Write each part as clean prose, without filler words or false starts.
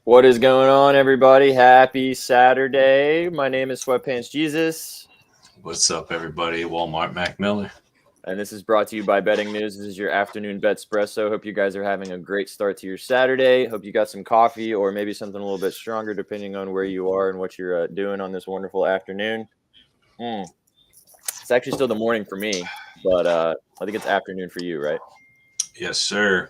What is going on, everybody? Happy Saturday. My name is Sweatpants Jesus, What's up, everybody? Walmart Mac Miller. and this is brought to you by Betting News. This is your afternoon Betspresso. Hope you guys are having a great start to your Saturday. Hope you got some coffee or maybe something a little bit stronger, depending on where you are and what you're doing on this wonderful afternoon. It's actually still the morning for me, but I think it's afternoon for you, right? Yes, sir.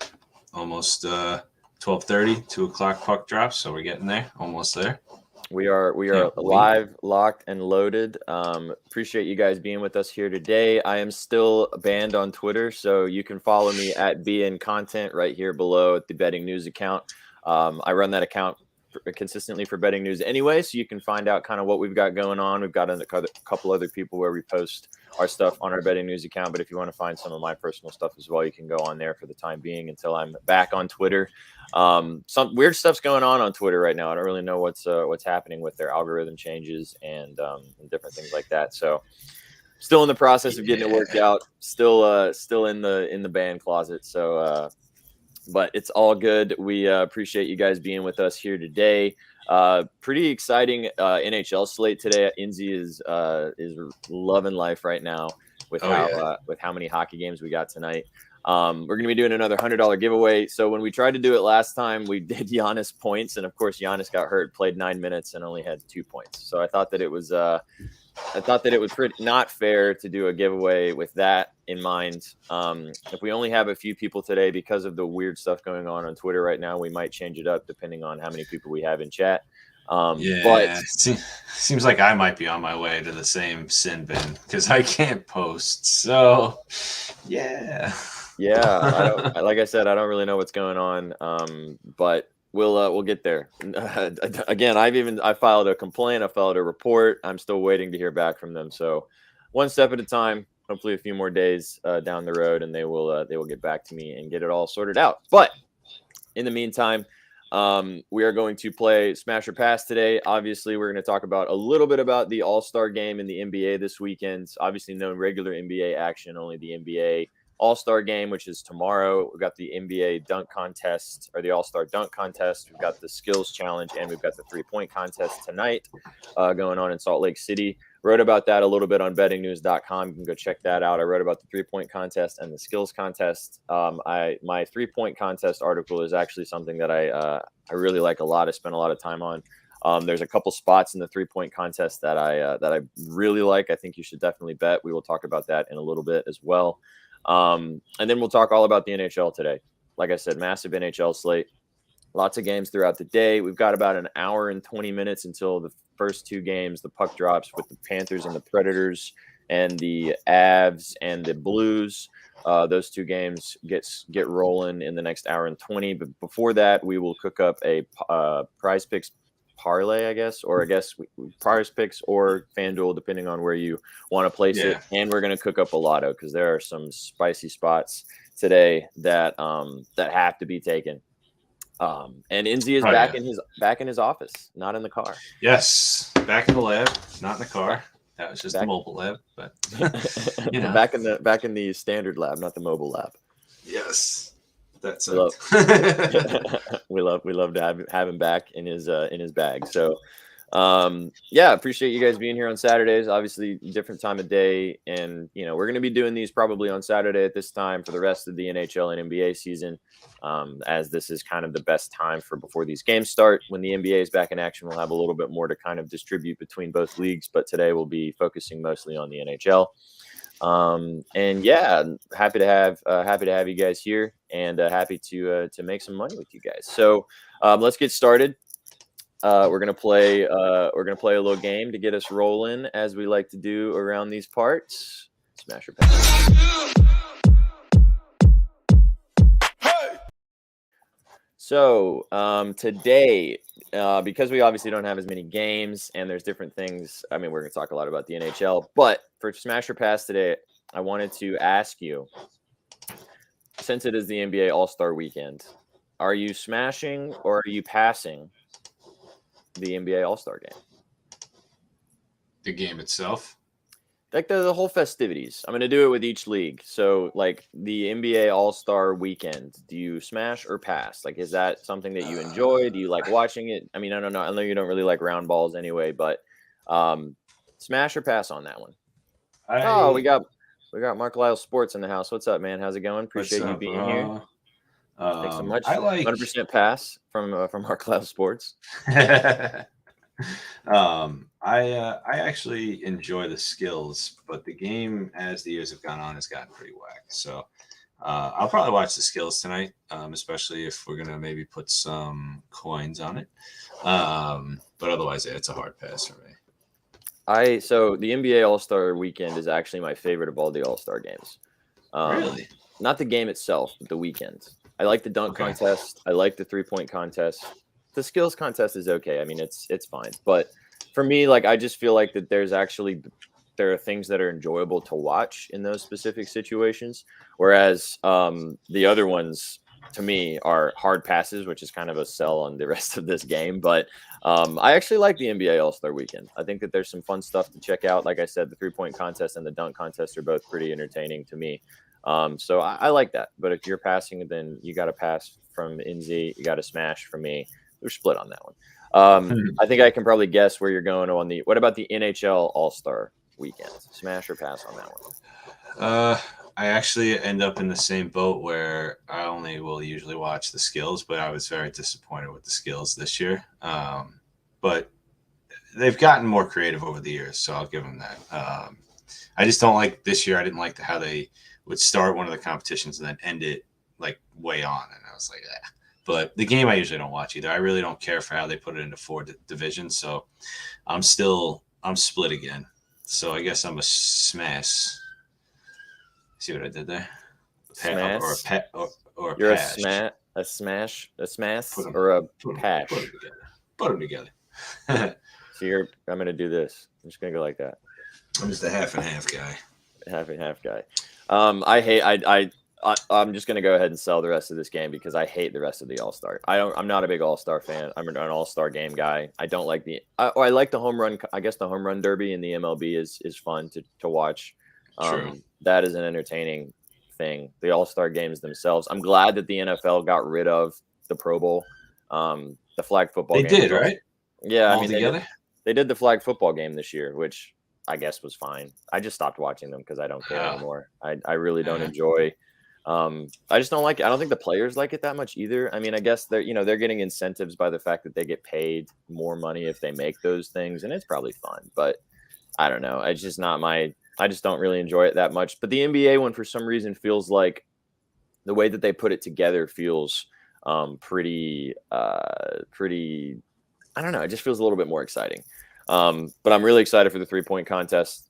Almost 12:30, 2 o'clock puck drop, so we're getting there. Almost there. We are Can't wait. live, locked, and loaded. Appreciate you guys being with us here today. I am still banned on Twitter, so you can follow me at BN Content right here below at the Betting News account. I run that account consistently for Betting News anyway, so you can find out kind of what we've got going on. We've got a couple other people where we post our stuff on our Betting News account, but if you want to find some of my personal stuff as well, you can go on there for the time being until I'm back on Twitter. Some weird stuff's going on Twitter right now. I don't really know what's happening with their algorithm changes and different things like that. So still in the process of getting it worked Yeah. out. Still in the band closet. So but it's all good. We appreciate you guys being with us here today. Pretty exciting NHL slate today. Inzi is loving life right now with Oh, yeah. with how many hockey games we got tonight. We're going to be doing another $100 giveaway. So when we tried to do it last time, we did Giannis points, and of course Giannis got hurt, played 9 minutes, and only had 2 points. So I thought that it was pretty not fair to do a giveaway with that in mind. If we only have a few people today because of the weird stuff going on Twitter right now, we might change it up depending on how many people we have in chat. But Yeah. Seems like I might be on my way to the same sin bin because I can't post. So, yeah. yeah, like I said, I don't really know what's going on. But we'll get there. Again, I filed a complaint, I filed a report. I'm still waiting to hear back from them. So one step at a time. Hopefully, a few more days down the road, and they will get back to me and get it all sorted out. But in the meantime, we are going to play Smash or Pass today. Obviously, we're going to talk about a little bit about the All-Star game in the NBA this weekend. Obviously, no regular NBA action, only the NBA All-Star game, which is tomorrow. We've got the NBA dunk contest or the All-Star dunk contest. We've got the skills challenge, and we've got the three-point contest tonight going on in Salt Lake City. Wrote about that a little bit on bettingnews.com. You can go check that out. I wrote about the three-point contest and the skills contest. My three-point contest article is actually something that I really like a lot. I spent a lot of time on. There's a couple spots in the three-point contest that I really like. I think you should definitely bet. We will talk about that in a little bit as well. And then we'll talk all about the NHL today. Like I said, massive NHL slate. Lots of games throughout the day. We've got about an hour and 20 minutes until the first two games. The puck drops with the Panthers and the Predators, and the Avs and the Blues. Those two games get rolling in the next hour and 20. But before that, we will cook up a Prize Picks parlay, I guess, or I guess Prize Picks or FanDuel, depending on where you want to place it. Yeah. And we're going to cook up a lotto because there are some spicy spots today that have to be taken. And Inzi is Oh, yeah. back in his office, not in the car. Yes. Back in the lab, not in the car. That was just the mobile lab, but you know. back in the standard lab, not the mobile lab. Yes. That's We love to have him back in his bag. So yeah, appreciate you guys being here on Saturdays. Obviously, different time of day, and we're going to be doing these probably on Saturday at this time for the rest of the NHL and NBA season, as this is kind of the best time before these games start. When the NBA is back in action, we'll have a little bit more to kind of distribute between both leagues, but today we'll be focusing mostly on the NHL. And yeah, happy to have you guys here, and happy to make some money with you guys. So let's get started. We're gonna play a little game to get us rolling, as we like to do around these parts. Smash or pass. So today, because we obviously don't have as many games and there's different things. I mean, we're gonna talk a lot about the NHL, but for Smash or Pass today, I wanted to ask you, since it is the NBA All-Star Weekend, are you smashing or are you passing the NBA All-Star game? the game itself. like the whole festivities. I'm going to do it with each league. So like the NBA All-Star weekend, do you smash or pass? Like, is that something that you enjoy? Do you like watching it? I mean, I don't know. I know you don't really like round balls anyway, but smash or pass on that one? Oh, we I got Mark Lyle Sports in the house. What's up, man? How's it going? What's Appreciate you up, being here. bro? Thanks so much. I like 100% pass from Mark Lyle Sports. I actually enjoy the skills, but the game as the years have gone on has gotten pretty whack. So I'll probably watch the skills tonight, especially if we're gonna maybe put some coins on it. But otherwise, yeah, it's a hard pass for me. So the NBA All-Star weekend is actually my favorite of all the All-Star games. Really? Not the game itself, but the weekend. I like the dunk contest. I like the 3-point contest. The skills contest is okay. I mean, it's fine. But for me, like, I just feel like that there are things that are enjoyable to watch in those specific situations. Whereas the other ones, to me, are hard passes, which is kind of a sell on the rest of this game. But I actually like the NBA All-Star weekend. I think that there's some fun stuff to check out. Like I said, the 3-point contest and the dunk contest are both pretty entertaining to me. So I like that. But if you're passing, then you got to pass from NZ. You got to smash from me. We're split on that one. I think I can probably guess where you're going on what about the NHL All-Star weekend? Smash or pass on that one? I actually end up in the same boat where I only will usually watch the skills, but I was very disappointed with the skills this year. But they've gotten more creative over the years, so I'll give them that. I just don't like this year. I didn't like how they would start one of the competitions and then end it like way on, and I was like, eh. But the game I usually don't watch either. I really don't care for how they put it into 4 divisions, so I'm split again. So I guess I'm a smash. See what I did there? Smash or a pet or a You're pass. a smash, or a pash. Put them together. So I'm gonna do this. I'm just gonna go like that. I'm just a half and half guy. Half and half guy. I'm just gonna go ahead and sell the rest of this game because I hate the rest of the All-Star. I'm not a big All-Star fan. I'm an All-Star game guy. I don't like I like the home run. I guess the home run derby in the MLB is fun to watch. True. That is an entertaining thing. The All-Star games themselves. I'm glad that the NFL got rid of the Pro Bowl. The flag football They game did, right? Yeah, All together? they did the flag football game this year, which I guess was fine. I just stopped watching them because I don't care anymore. I really don't enjoy. I just don't like it. I don't think the players like it that much either. I mean, I guess they're getting incentives by the fact that they get paid more money if they make those things, and it's probably fun. But I don't know. It's just not I just don't really enjoy it that much. But the NBA one, for some reason, feels like the way that they put it together feels pretty. I don't know. It just feels a little bit more exciting. But I'm really excited for the 3-point contest.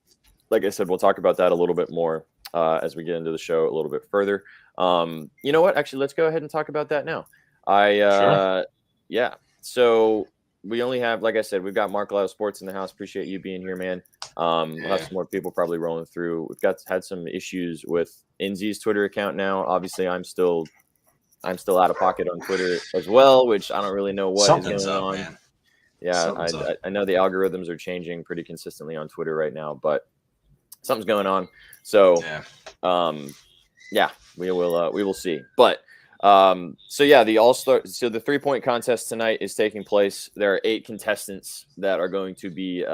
Like I said, we'll talk about that a little bit more as we get into the show a little bit further. You know what? Actually, let's go ahead and talk about that now. Sure. Yeah. So we only have, like I said, we've got Mark Lyle Sports in the house. Appreciate you being here, man. We'll have some more people probably rolling through. We've had some issues with NZ's Twitter account now. Obviously, I'm still out of pocket on Twitter as well, which I don't really know what Something's is going up, on. man. Yeah, I know the algorithms are changing pretty consistently on Twitter right now, but something's going on. So, we will see. But the All-Star. So the 3-point contest tonight is taking place. There are 8 contestants that are going to be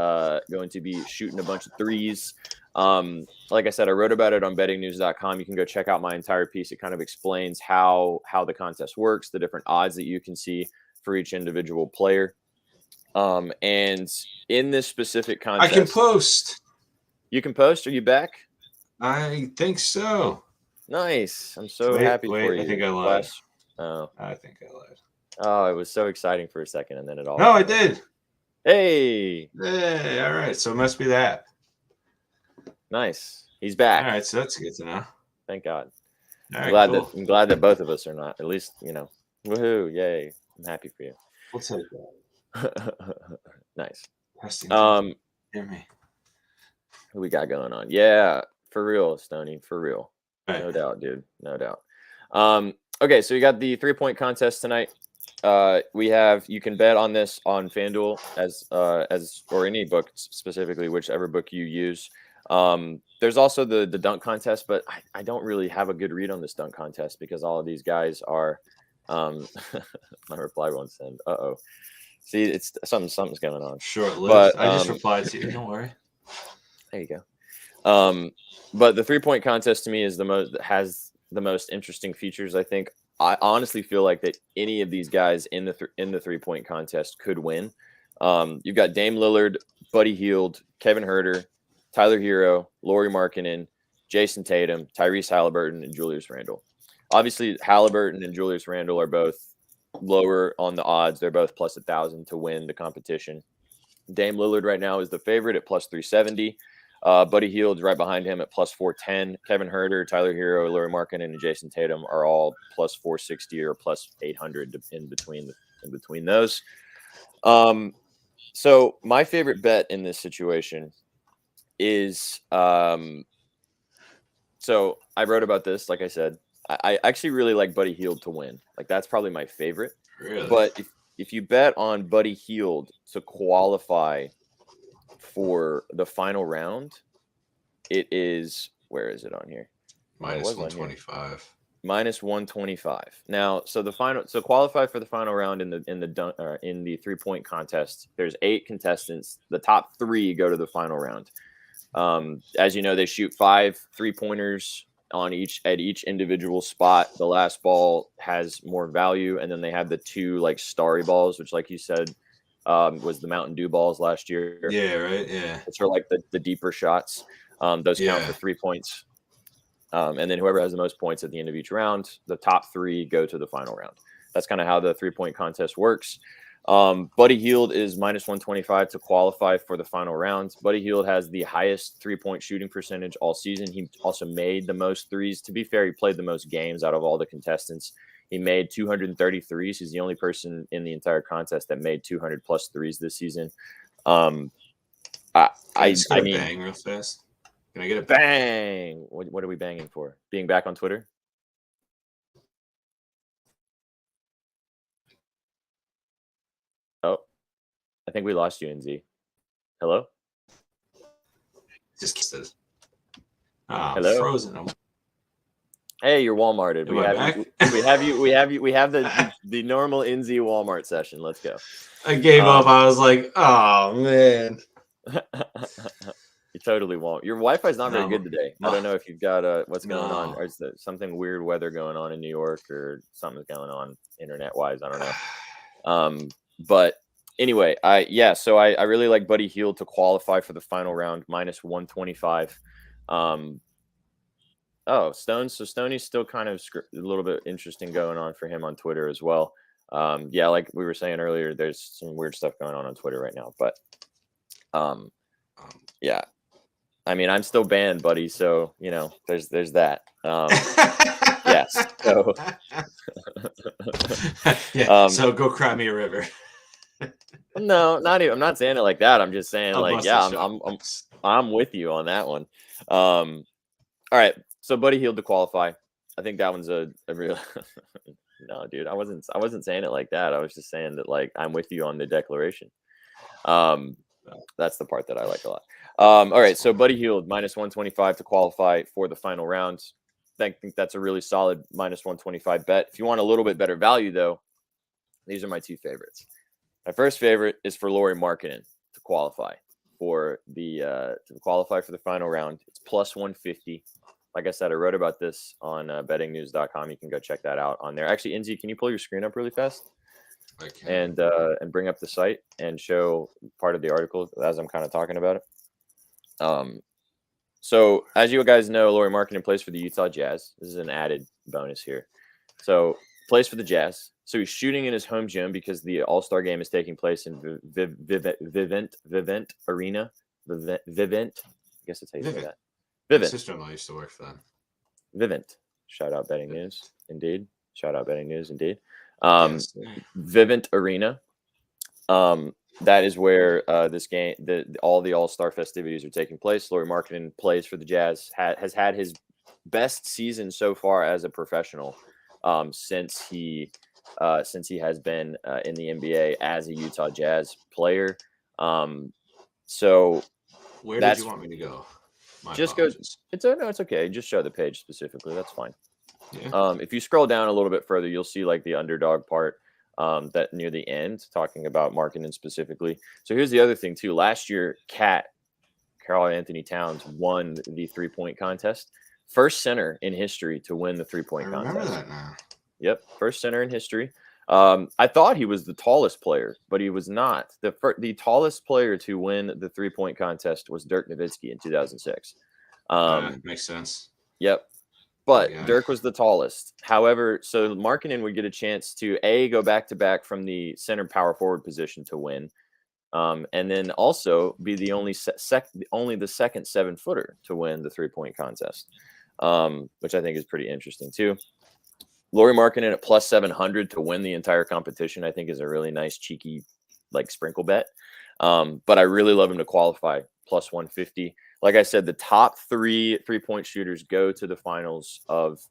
shooting a bunch of threes. Like I said, I wrote about it on bettingnews.com. You can go check out my entire piece. It kind of explains how the contest works, the different odds that you can see for each individual player. And in this specific contest, I can post. You can post. Are you back? I think so. Nice. I'm so happy for you. I think I lied. Oh. I think I lied. Oh, it was so exciting for a second, and then it all. No, I did. Hey. Hey, all right. So it must be that. Nice. He's back. All right, so that's good to know. Thank God. All right, I'm glad that both of us are not. At least, woohoo, yay. I'm happy for you. We'll take that. Nice. Hear me. Who we got going on? Yeah, for real, Stoney, for real. Right. No doubt, dude. No doubt. Okay, so you got the 3-point contest tonight. You can bet on this on FanDuel as or any book, specifically whichever book you use. There's also the dunk contest, but I don't really have a good read on this dunk contest because all of these guys are. My reply won't send. See, it's something's going on. Short-lived. But I just replied to you. Don't worry. there you go. But the 3-point contest to me is has the most interesting features. I think I honestly feel like that any of these guys in the 3-point contest could win. You've got Dame Lillard, Buddy Hield, Kevin Huerter, Tyler Hero, Lauri Markkanen, Jason Tatum, Tyrese Halliburton, and Julius Randle. Obviously, Halliburton and Julius Randle are both lower on the odds. They're both plus 1,000 to win the competition. Dame Lillard right now is the favorite at plus 370. Buddy Hield's right behind him at plus 410. Kevin Huerter, Tyler Hero, Lauri Markkanen, and Jason Tatum are all plus 460 or plus 800 in between those. So my favorite bet in this situation is so I wrote about this, like I said. I actually really like Buddy Hield to win. Like that's probably my favorite. Really? But if you bet on Buddy Hield to qualify for the final round, it is, where is it on here? Minus 125. Minus 125. Now, so qualify for the final round in the 3-point contest. There's 8 contestants. The top 3 go to the final round. As you know, they shoot 5 3-pointers at each individual spot. The last ball has more value, and then they have the 2 like starry balls, which, like you said, was the Mountain Dew balls last year. Yeah, right. Yeah, it's for like the deeper shots. Those count for 3 points. And then whoever has the most points at the end of each round, the top 3 go to the final round. That's kind of how the 3-point contest works. Buddy Hield is minus 125 to qualify for the final round. Buddy Hield has the highest 3-point shooting percentage all season. He also made the most threes. To be fair, he played the most games out of all the contestants. He made 233s. He's the only person in the entire contest that made 200 plus threes this season. I mean, bang real fast. Can I get a bang? What are we banging for? Being back on Twitter? Oh, I think we lost you, NZ. Hello? Just says. Oh, hello? Frozen. Hey, you're Walmarted. We have the normal NZ Walmart session. Let's go. I gave up. I was like, oh man. You totally won't. Your Wi-Fi's not very good today. I don't know if you've got what's going on, or is there something weird weather going on in New York, or something's going on internet-wise. I don't know. But anyway, so I really like Buddy Hield to qualify for the final round, minus 125. Stone. So Stoney's still kind of a little bit interesting going on for him on Twitter as well. Like we were saying earlier, there's some weird stuff going on Twitter right now. But yeah, I mean, I'm still banned, buddy. So there's that. Yes. So so go cry me a river. No, not even. I'm not saying it like that. I'm just saying I'm with you on that one. All right. So Buddy Hield to qualify. I think that one's a real. No, dude, I wasn't saying it like that. I was just saying that I'm with you on the declaration. That's the part that I like a lot. All right, so Buddy Hield minus 125 to qualify for the final round. I think that's a really solid minus 125 bet. If you want a little bit better value, though, these are my 2 favorites. My first favorite is for Lauri Markkanen to qualify for the final round. It's plus 150. Like I said, I wrote about this on bettingnews.com. You can go check that out on there. Actually, NZ, can you pull your screen up really fast? I can. And bring up the site and show part of the article as I'm kind of talking about it. So as you guys know, Lauri Markkanen plays for the Utah Jazz. This is an added bonus here. So plays for the Jazz. So he's shooting in his home gym because the All-Star game is taking place in Vivint Arena. Vivint. I guess that's how you say that. Vivint. My sister-in-law used to work for them. Vivint. Shout out Betting News. Indeed. Shout out Betting News. Indeed. Yes. Vivint Arena. That is where this game, all the All-Star festivities are taking place. Lauri Markkanen plays for the Jazz. Has had his best season so far as a professional since he has been in the NBA as a Utah Jazz player. So where did you want me to go? just go. It's okay. Just show the page specifically. That's fine. Yeah. If you scroll down a little bit further, you'll see like the underdog part that near the end, talking about Markkanen specifically. So here's the other thing too. Last year, Carl Anthony Towns won the 3-point contest. First center in history to win the 3-point contest. I remember that now. Yep, first center in history. I thought he was the tallest player, but he was not. The tallest player to win the 3-point contest was Dirk Nowitzki in 2006. Makes sense. Yep. But Dirk was the tallest. However, so Markkanen would get a chance to go back-to-back from the center power forward position to win, and then also be the only the second 7-footer to win the 3-point contest, which I think is pretty interesting too. Lauri Markkanen at plus 700 to win the entire competition, I think, is a really nice cheeky like sprinkle bet. But I really love him to qualify, plus 150. Like I said, the top 3-point shooters go to the finals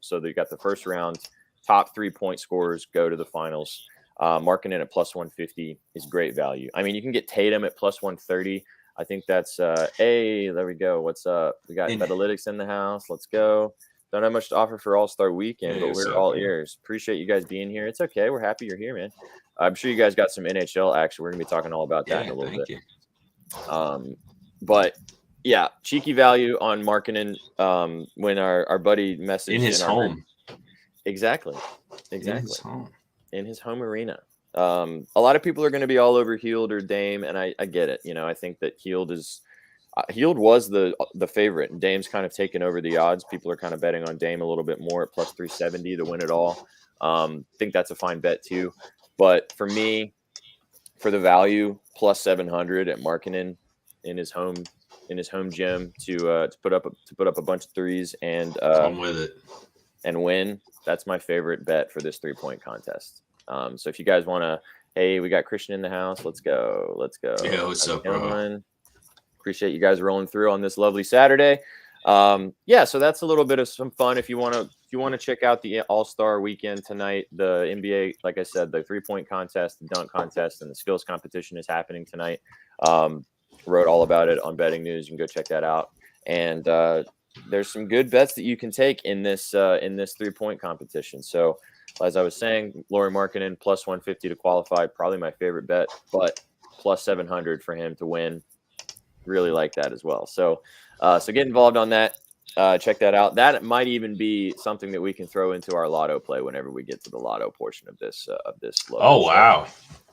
so they got the first round. Top 3-point scorers go to the finals. Markkanen at plus 150 is great value. I mean, you can get Tatum at plus 130. I think that's there we go. What's up? We got Betalytics in the house. Let's go. Don't have much to offer for All-Star Weekend, but we're all ears. Appreciate you guys being here. It's okay. We're happy you're here, man. I'm sure you guys got some NHL action. We're gonna be talking all about that in a little bit. But yeah, cheeky value on Markkanen. When our buddy messaged in his home, exactly, in his home arena. A lot of people are going to be all over Hield or Dame, and I get it. You know, I think that Hield was the favorite, and Dame's kind of taken over the odds. People are kind of betting on Dame a little bit more at plus 370 to win it all. Think that's a fine bet too. But for me, for the value, plus 700 at Markkanen in his home gym to put up a bunch of threes and I'm with it and win. That's my favorite bet for this 3-point contest. So if you guys want to, hey, we got Christian in the house. Let's go. Yeah, what's up, bro? Appreciate you guys rolling through on this lovely Saturday. So that's a little bit of some fun. If you want to check out the All-Star Weekend tonight, the NBA, like I said, the 3-point contest, the dunk contest, and the skills competition is happening tonight. Wrote all about it on Betting News. You can go check that out. And there's some good bets that you can take in this 3-point competition. So as I was saying, Lauri Markkanen plus 150 to qualify, probably my favorite bet, but plus 700 for him to win. Really like that as well. So get involved on that. Check that out. That might even be something that we can throw into our lotto play whenever we get to the lotto portion of this. Oh,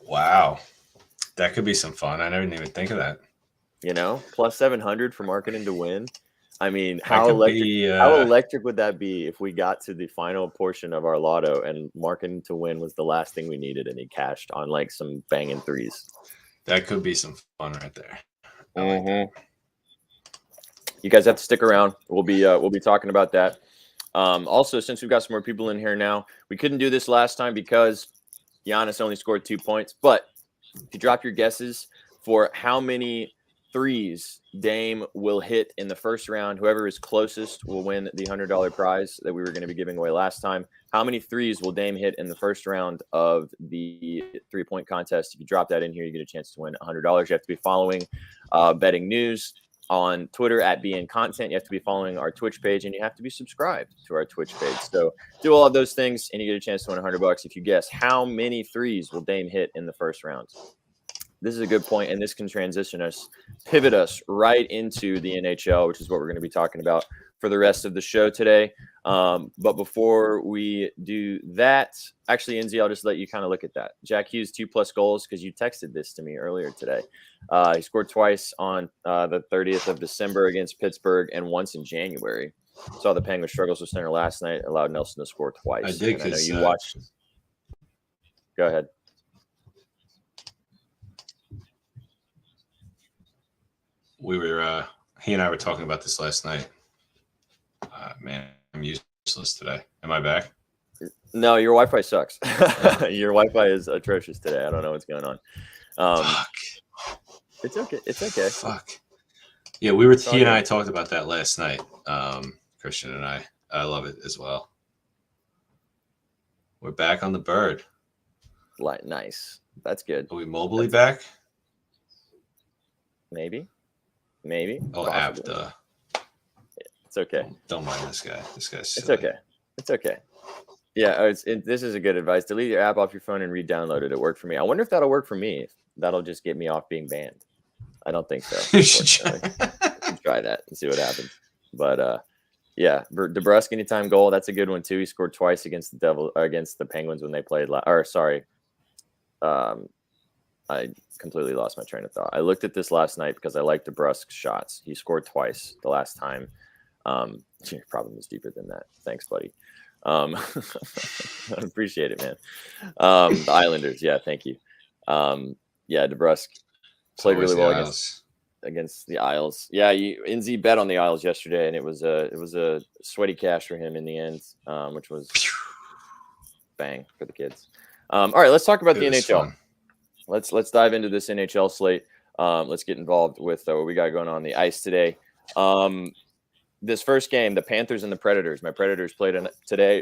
wow. That could be some fun. I never even think of that. You know, plus 700 for Markkanen to win. I mean, how electric would that be if we got to the final portion of our lotto and Markkanen to win was the last thing we needed and he cashed on like some banging threes? That could be some fun right there. You guys have to stick around. We'll be talking about that. Also, since we've got some more people in here now, we couldn't do this last time because Giannis only scored 2 points. But if you drop your guesses for how many threes Dame will hit in the first round, whoever is closest will win the $100 prize that we were going to be giving away last time. How many threes will Dame hit in the first round of the 3-point contest? If you drop that in here, you get a chance to win $100. You have to be following Betting News on Twitter at BN Content. You have to be following our Twitch page, and you have to be subscribed to our Twitch page. So do all of those things, and you get a chance to win $100 if you guess how many threes will Dame hit in the first round. This is a good point, and this can pivot us right into the NHL, which is what we're going to be talking about for the rest of the show today. But before we do that, actually, Enzi, I'll just let you kind of look at that. Jack Hughes, 2+ goals, because you texted this to me earlier today. He scored twice on the 30th of December against Pittsburgh and once in January. Saw the Penguins struggles with center last night, allowed Nelson to score twice. I did. I know you watched. Go ahead. We were he and I were talking about this last night. Man, I'm useless today. Am I back? No, your Wi-Fi sucks. Your Wi-Fi is atrocious today. I don't know what's going on. Fuck. It's okay. It's okay. Fuck. Yeah, he and I talked about that last night. Christian and I. I love it as well. We're back on the bird. Nice. That's good. Are we mobily back? Maybe. I'll have to. It's okay. Don't mind this guy. This guy's silly. It's okay. It's okay. Yeah, this is a good advice. Delete your app off your phone and re-download it. It worked for me. I wonder if that'll work for me. If that'll just get me off being banned. I don't think so. You should try. Try that and see what happens. But yeah, DeBrusque anytime goal. That's a good one too. He scored twice against the Penguins when they played. I completely lost my train of thought. I looked at this last night because I liked DeBrusque's shots. He scored twice the last time. Your problem is deeper than that. Thanks, buddy. I appreciate it, man. The Islanders, yeah, thank you. Yeah, DeBrusque played really well against the Isles. Yeah, NZ bet on the Isles yesterday, and it was a sweaty cash for him in the end, which was bang for the kids. All right, let's talk about the NHL. Fun. Let's dive into this NHL slate. Let's get involved with what we got going on the ice today. This first game, the Panthers and the Predators. My Predators played today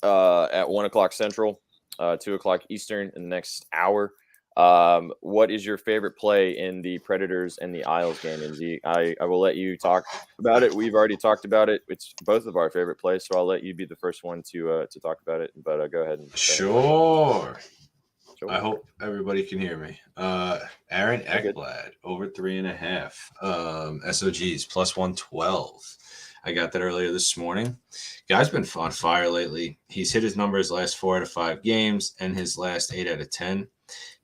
at 1:00 Central, 2:00 Eastern in the next hour. What is your favorite play in the Predators and the Isles game, NZ? I will let you talk about it. We've already talked about it. It's both of our favorite plays, so I'll let you be the first one to talk about it. But go ahead. Sure. I hope everybody can hear me. Aaron Ekblad over 3.5. SOGs plus 112. I got that earlier this morning. Guy's been on fire lately. He's hit his numbers last 4 out of 5 games and his last 8 out of 10.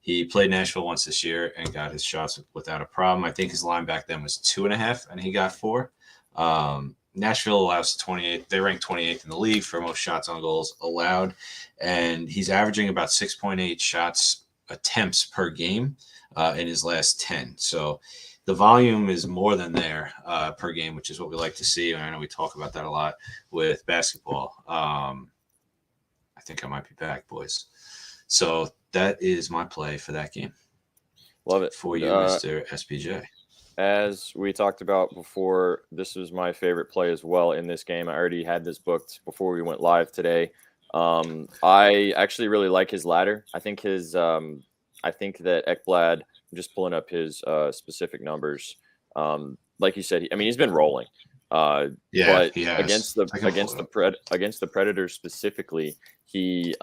He played Nashville once this year and got his shots without a problem. I think his line back then was 2.5 and he got 4. Nashville allows 28th. They rank 28th in the league for most shots on goals allowed. And he's averaging about 6.8 shots attempts per game in his last 10. So the volume is more than there per game, which is what we like to see. And I know we talk about that a lot with basketball. I think I might be back, boys. So that is my play for that game. Love it. For you, Mr. SPJ. As we talked about before, this was my favorite play as well in this game. I already had this booked before we went live today. I actually really like his ladder. I think I think that Ekblad, I'm just pulling up his specific numbers. Like you said, he's been rolling. But he has. against the Predators specifically, he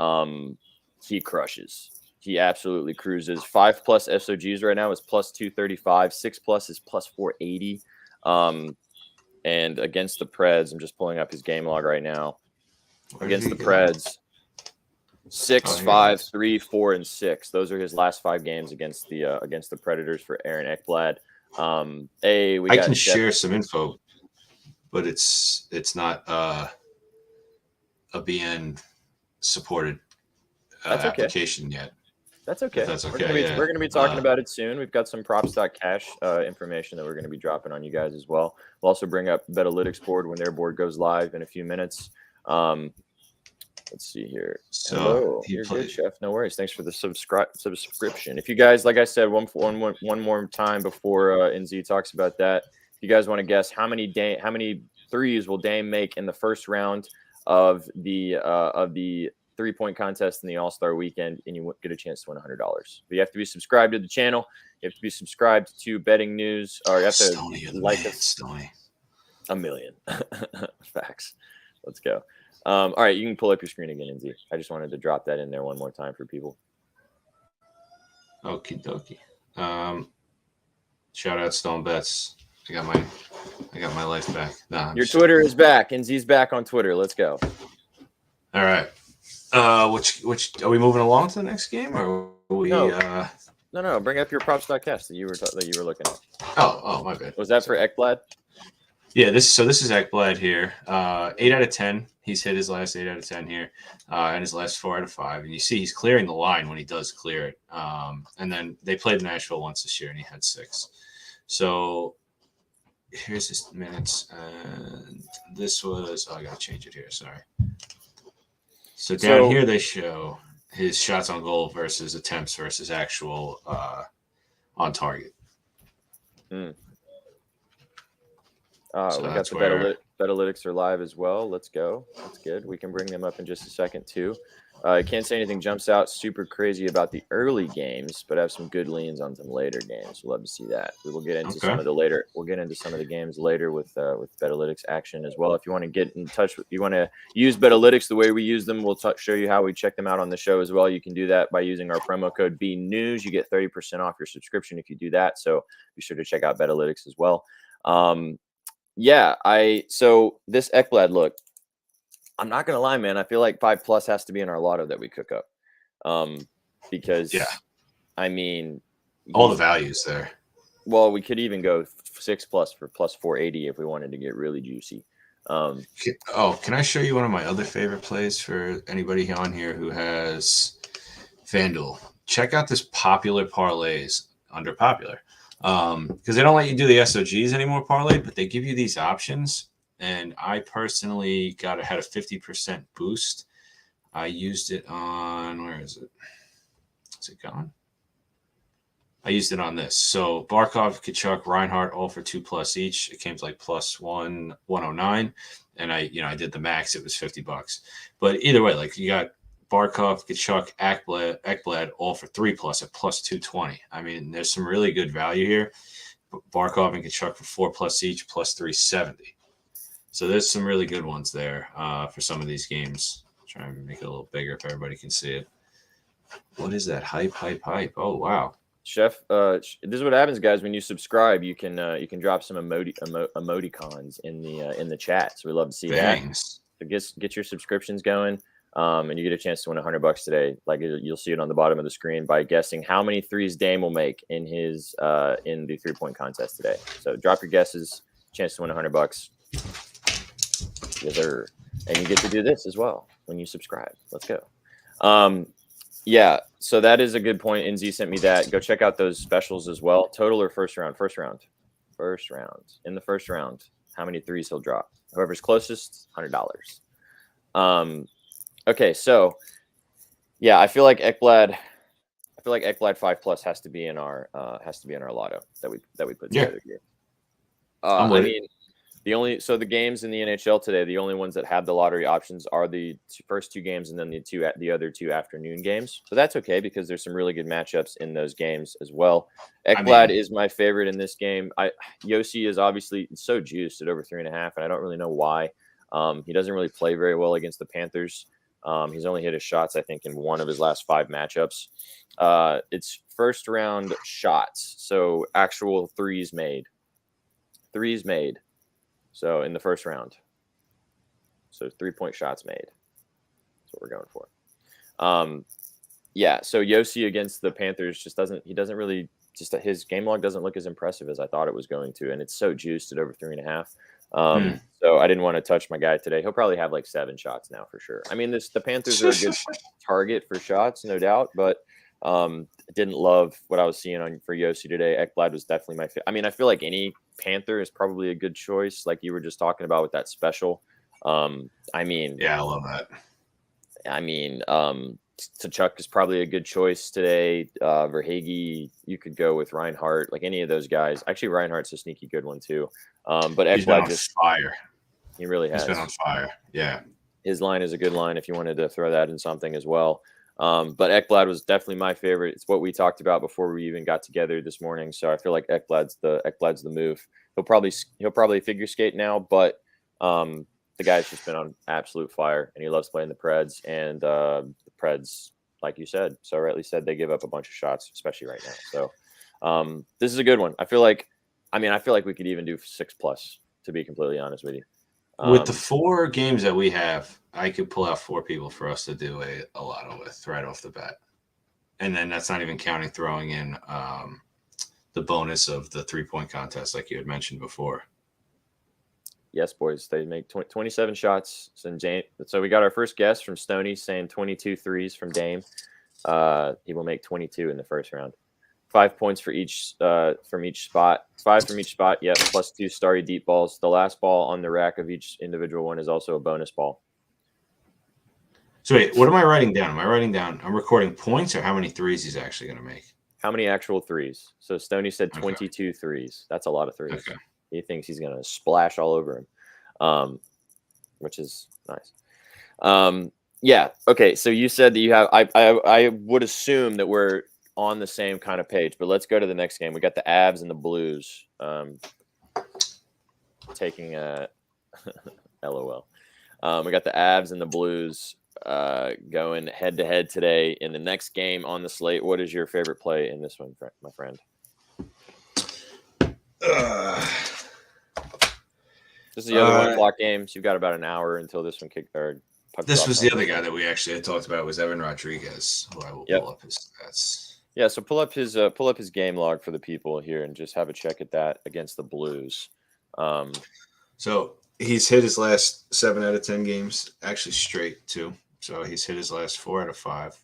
crushes. He absolutely cruises. 5+ SOGs right now is plus 235. 6+ is plus 480. And against the Preds, I'm just pulling up his game log right now. Against the Preds, 6, 5, 3, 4, and 6. Those are his last 5 games against the Predators for Aaron Ekblad. I can share some info, but it's not a BN supported application yet. That's okay. That's okay. We're going to be talking about it soon. We've got some props.cash information that we're going to be dropping on you guys as well. We'll also bring up Betalytics board when their board goes live in a few minutes. Let's see here. So you're good, Chef. No worries. Thanks for the subscription. If you guys, like I said, one more time before NZ talks about that, if you guys want to guess how many threes will Dame make in the first round of the 3-point contest in the All-Star weekend, and you get a chance to win $100. But you have to be subscribed to the channel. You have to be subscribed to Betting News, or you have to like us. A million. Facts. Let's go. All right, you can pull up your screen again, NZ. I just wanted to drop that in there one more time for people. Okie dokie. Shout out Stone Bets. I got my life back. Your Twitter is back. NZ's back on Twitter. Let's go. All right. Which are we moving along to the next game, or are we? No. Bring up your props.cast that you were looking at. Oh, my bad. Was that for Ekblad? Yeah, this is Ekblad here. 8 out of 10. He's hit his last 8 out of 10 here, and his last 4 out of 5. And you see he's clearing the line when he does clear it. And then they played Nashville once this year, and he had 6. So here's his minutes, and this was. Oh, I gotta change it here. Sorry. So down here they show his shots on goal versus attempts versus actual on target. So we got the Betalytics are live as well. Let's go. That's good. We can bring them up in just a second too. I can't say anything jumps out super crazy about the early games, but I have some good leans on some later games. We'll love to see that. We will get into some Okay. of the later. We'll get into some of the games later with Betalytics action as well. If you want to get in touch with, you want to use Betalytics the way we use them, we'll show you how we check them out on the show as well. You can do that by using our promo code BNews. You get 30% off your subscription if you do that. So be sure to check out Betalytics as well. So this Ekblad look. I'm not gonna lie, man. I feel like 5+ has to be in our lotto that we cook up, because I mean, all the values there. Well, we could even go 6+ for plus 480 if we wanted to get really juicy. Can I show you one of my other favorite plays for anybody on here who has FanDuel? Check out this popular parlays under popular, because they don't let you do the SOGs anymore parlay, but they give you these options. And I personally had a 50% boost. I used it on, where is it? Is it gone? I used it on this. So Barkov, Kachuk, Reinhardt, all for 2+ each. It came to like plus 109. And I did the max. It was $50. But either way, like you got Barkov, Kachuk, Ekblad, all for 3+ at plus 220. I mean, there's some really good value here. Barkov and Kachuk for 4+ each, plus 370. So there's some really good ones there for some of these games. Try and make it a little bigger if everybody can see it. What is that? Hype. Oh, wow. Chef, this is what happens, guys. When you subscribe, you can drop some emoticons in the chat. So we love to see that. So get your subscriptions going, and you get a chance to win $100 today. Like you'll see it on the bottom of the screen by guessing how many threes Dame will make in his in the 3-point contest today. So drop your guesses, chance to win $100. Yes, sir. And you get to do this as well when you subscribe. Let's go. So that is a good point. NZ sent me that. Go check out those specials as well. Total or first round? First round. In the first round, how many threes he'll drop? Whoever's closest, $100. Okay, so I feel like Ekblad 5+ has to be in our lotto that we put together here. The games in the NHL today, the only ones that have the lottery options are the first 2 games and then the other 2 afternoon games. So that's okay because there's some really good matchups in those games as well. Ekblad is my favorite in this game. Yossi is obviously so juiced at over 3.5, and I don't really know why. He doesn't really play very well against the Panthers. He's only hit his shots, I think, in 1 of his last 5 matchups. It's first round shots, so actual threes made. So in the first round, so 3-point shots made. That's what we're going for. So Yossi against the Panthers his game log doesn't look as impressive as I thought it was going to, and it's so juiced at over 3.5. So I didn't want to touch my guy today. He'll probably have like 7 shots now for sure. I mean, the Panthers are a good target for shots, no doubt, but didn't love what I was seeing for Yossi today. Ekblad was definitely my favorite. I mean, I feel like any Panther is probably a good choice, like you were just talking about with that special. I love that. Tkachuk is probably a good choice today. Verhaeghe, you could go with Reinhardt, like any of those guys. Actually, Reinhardt's a sneaky good one too. But Ekblad just fire. He really has. He's been on fire. Yeah. His line is a good line if you wanted to throw that in something as well. But Ekblad was definitely my favorite. It's what we talked about before we even got together this morning. So I feel like Ekblad's the move. He'll probably figure skate now, but the guy's just been on absolute fire, and he loves playing the Preds. And the Preds, like you said, so rightly said, they give up a bunch of shots, especially right now. So this is a good one. I feel like we could even do 6+, to be completely honest with you. With the 4 games that we have, I could pull out 4 people for us to do a lotto with right off the bat. And then that's not even counting throwing in the bonus of the 3-point contest like you had mentioned before. Yes, boys. They make 27 shots. So we got our first guess from Stoney saying 22 threes from Dame. He will make 22 in the first round. 5 points for each from each spot. 5 from each spot. Yep. Plus 2 starry deep balls. The last ball on the rack of each individual one is also a bonus ball. So wait, what am I writing down? I'm recording points or how many threes he's actually going to make? How many actual threes? So Stoney said 22 threes. That's a lot of threes. Okay. He thinks he's going to splash all over him, which is nice. Yeah. Okay. So you said that you have. I would assume that we're on the same kind of page, but let's go to the next game. We got the Avs and the Blues. Taking a LOL. We got the Avs and the Blues going head to head today in the next game on the slate. What is your favorite play in this one, my friend? This is the other 1 o'clock game, so you've got about an hour until this one kicked. This was the other guy that we actually had talked about was Evan Rodriguez, who I will pull up his stats. Yeah, so pull up his game log for the people here and just have a check at that against the Blues. So he's hit his last 7 out of 10 games, actually straight too. So he's hit his last 4 out of 5.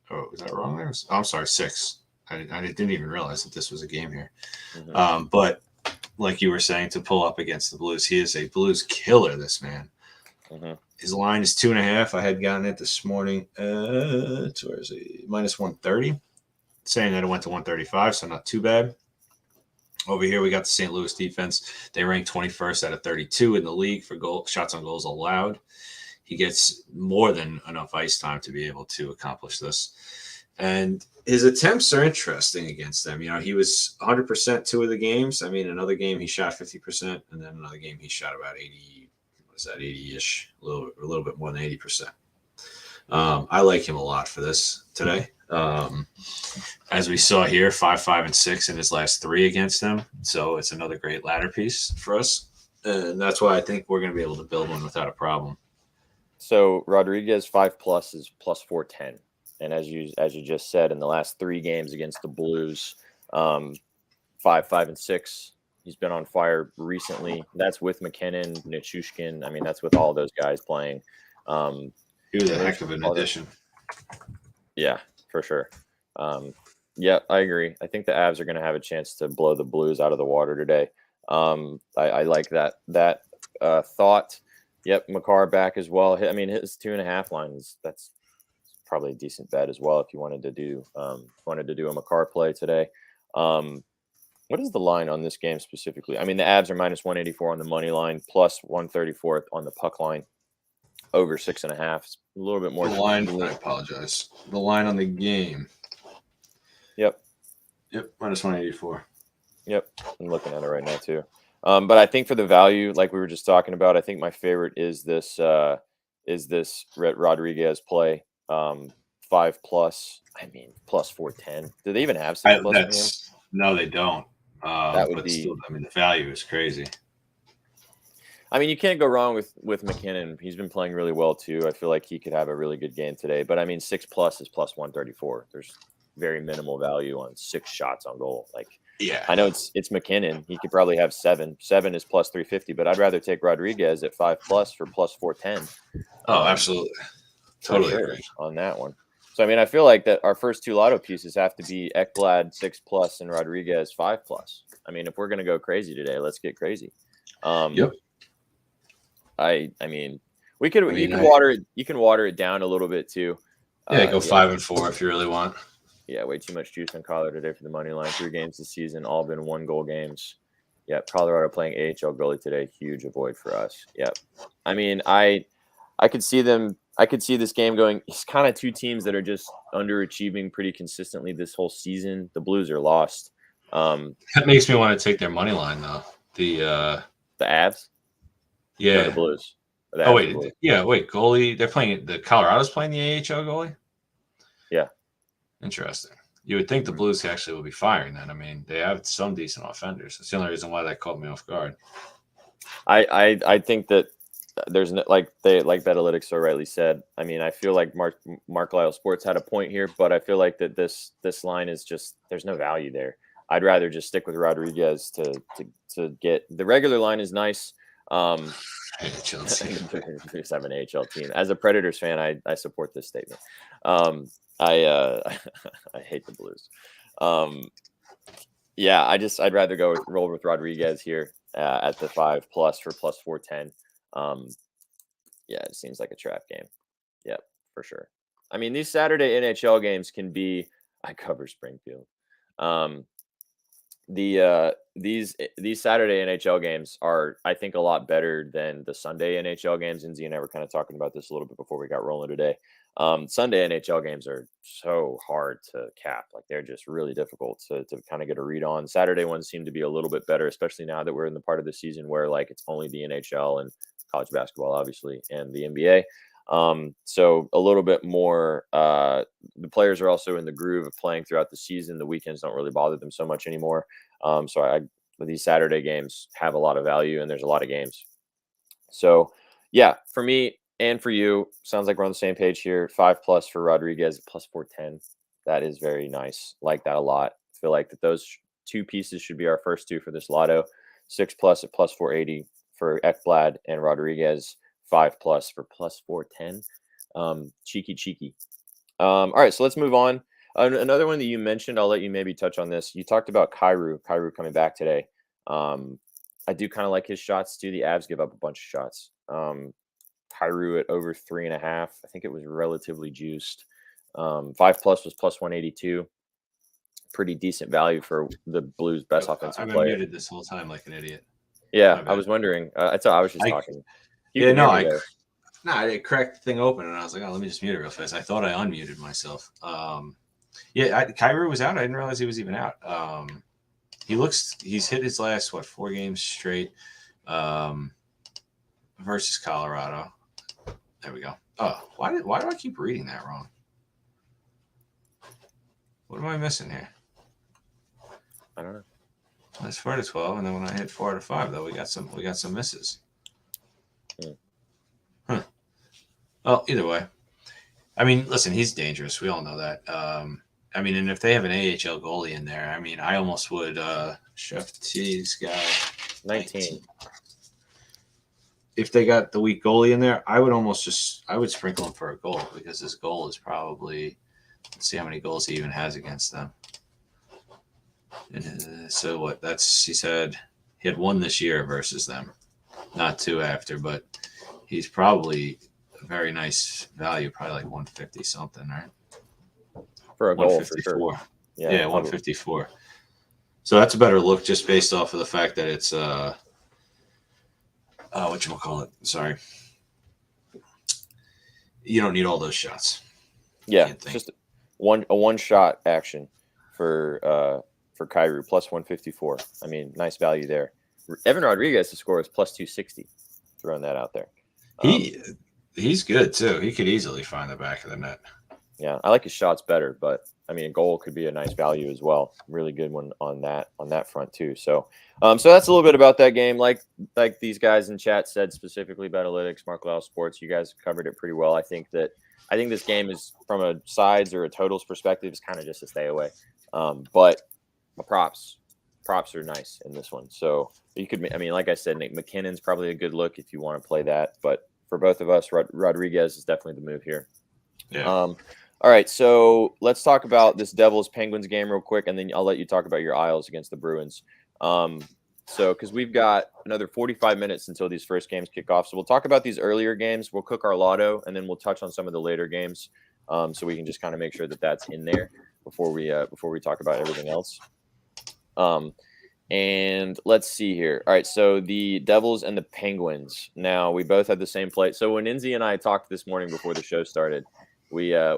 Oh, is that wrong there? I'm sorry, 6. I didn't even realize that this was a game here. Mm-hmm. But like you were saying, to pull up against the Blues, he is a Blues killer, this man. Mm-hmm. His line is 2.5. I had gotten it this morning. Where is he? Minus 130. Saying that it went to 135, so not too bad. Over here, we got the St. Louis defense. They rank 21st out of 32 in the league for shots on goals allowed. He gets more than enough ice time to be able to accomplish this. And his attempts are interesting against them. You know, he was 100% 2 of the games. I mean, another game he shot 50%, and then another game he shot about 80. What is that, 80-ish? A little bit more than 80%. I like him a lot for this today. As we saw here, 5, 5, and 6 in his last 3 against them. So it's another great ladder piece for us. And that's why I think we're going to be able to build one without a problem. So Rodriguez 5+ is plus 410. And as you just said, in the last 3 games against the Blues, 5, 5, and 6, he's been on fire recently. That's with McKinnon, Nichushkin. I mean, that's with all those guys playing. He was a heck of an addition. Yeah, for sure. Yeah, I agree. I think the Avs are going to have a chance to blow the Blues out of the water today. I like that thought. Yep, Makar back as well. I mean, his 2.5 lines. That's probably a decent bet as well if you wanted to do a Makar play today. What is the line on this game specifically? I mean, the Avs are minus 184 on the money line, plus 134 on the puck line. Over 6.5. It's a little bit more. The line. I apologize. The line on the game. Yep. Minus 184. Yep. I'm looking at it right now too. But I think for the value, like we were just talking about, I think my favorite is this Rodriguez play. 5+. I mean, plus 410. Do they even have 6+? No, they don't. That would be. Still, I mean, the value is crazy. I mean, you can't go wrong with McKinnon. He's been playing really well too. I feel like he could have a really good game today. But I mean, 6+ is plus 134. There's very minimal value on 6 shots on goal. Like, yeah, I know it's McKinnon. He could probably have 7. 7 is plus 350. But I'd rather take Rodriguez at 5+ for plus 410. Oh, absolutely, totally agree on that one. So I mean, I feel like that our first 2 lotto pieces have to be Ekblad 6+ and Rodriguez 5+. I mean, if we're gonna go crazy today, let's get crazy. Yep. I mean, you can water it down a little bit too. Yeah, go 5 and 4 if you really want. Yeah, way too much juice on Colorado today for the money line. 3 games this season, all been 1-goal games. Yep, Colorado playing AHL goalie today, huge avoid for us. Yep. I mean, I could see them. I could see this game going. It's kind of 2 teams that are just underachieving pretty consistently this whole season. The Blues are lost. That makes me want to take their money line though. The Avs. Yeah, no, the Blues. Wait, goalie. They're playing the Colorado's playing the AHL goalie. Yeah, interesting. You would think the Blues actually will be firing then. I mean, they have some decent offenders. That's the only reason why that caught me off guard. I think that there's no, like Betalytics so rightly said. I mean, I feel like Mark Lyle Sports had a point here, but I feel like that this line is just there's no value there. I'd rather just stick with Rodriguez to get the regular line is nice. AHL team. Have an AHL team. As a Predators fan, I support this statement. I hate the Blues. Yeah, I'd rather roll with Rodriguez here at the 5+ for plus 410. Yeah, it seems like a trap game. Yep, for sure. I mean, these Saturday NHL games can be. I cover Springfield. these Saturday NHL games are, I think, a lot better than the Sunday NHL games. And Z and I were kind of talking about this a little bit before we got rolling today. Sunday NHL games are so hard to cap. Like, they're just really difficult to kind of get a read on. Saturday ones seem to be a little bit better, especially now that we're in the part of the season where, like, it's only the NHL and college basketball, obviously, and the NBA. So a little bit more, the players are also in the groove of playing throughout the season. The weekends don't really bother them so much anymore. So these Saturday games have a lot of value, and there's a lot of games. So yeah, for me and for you, sounds like we're on the same page here. 5+ for Rodriguez, plus 410. That is very nice. Like that a lot. Feel like that those two pieces should be our first two for this lotto. 6+ at plus 480 for Ekblad and Rodriguez. 5+ for plus 410. Cheeky. All right, so let's move on. Another one that you mentioned, I'll let you maybe touch on this. You talked about Kyrou coming back today. I do kind of like his shots too. The Avs give up a bunch of shots. Kyrou at over 3.5. I think it was relatively juiced. 5+ was plus 182. Pretty decent value for the Blues' best offensive player. I've been muted this whole time like an idiot. Yeah, I was wondering. I was just talking. I cracked the thing open and I was like, oh, let me just mute it real fast. I thought I unmuted myself. Kyrou was out. I didn't realize he was even out. He's hit his last 4 games straight versus Colorado. There we go. Oh, why do I keep reading that wrong? What am I missing here? I don't know. That's 4 to 12, and then when I hit 4 to 5, though, we got some misses. Huh. Well, either way, I mean, listen, he's dangerous. We all know that. And if they have an AHL goalie in there, I mean, I almost would Chef T's guy 19. If they got the weak goalie in there, I would sprinkle him for a goal because his goal is probably, let's see how many goals he even has against them. And so what? He said he had 1 this year versus them, not 2 after, but he's probably a very nice value, probably like 150 something, right? For a goal, for sure. Yeah, 154. So that's a better look just based off of the fact that it's whatchamacallit? Sorry. You don't need all those shots. Yeah, just a one-shot action for Kyrou, plus 154. I mean, nice value there. Evan Rodriguez, the score is plus 260. Throwing that out there. He's good too. He could easily find the back of the net. Yeah, I like his shots better, but I mean, a goal could be a nice value as well. Really good one on that front too. So that's a little bit about that game. Like these guys in chat said, specifically Betalytics, Mark Lau Sports, you guys covered it pretty well. I think this game is, from a sides or a totals perspective, is kind of just a stay away. But props are nice in this one. So you could, I mean, like I said, Nate McKinnon's probably a good look if you want to play that. But for both of us, Rodriguez is definitely the move here. Yeah. All right, so let's talk about this Devils-Penguins game real quick, and then I'll let you talk about your Isles against the Bruins. Because we've got another 45 minutes until these first games kick off. So we'll talk about these earlier games. We'll cook our lotto, and then we'll touch on some of the later games, so we can just kind of make sure that that's in there before we talk about everything else. And let's see here. All right, so the Devils and the Penguins. Now, we both had the same play. So when Inzi and I talked this morning before the show started, we were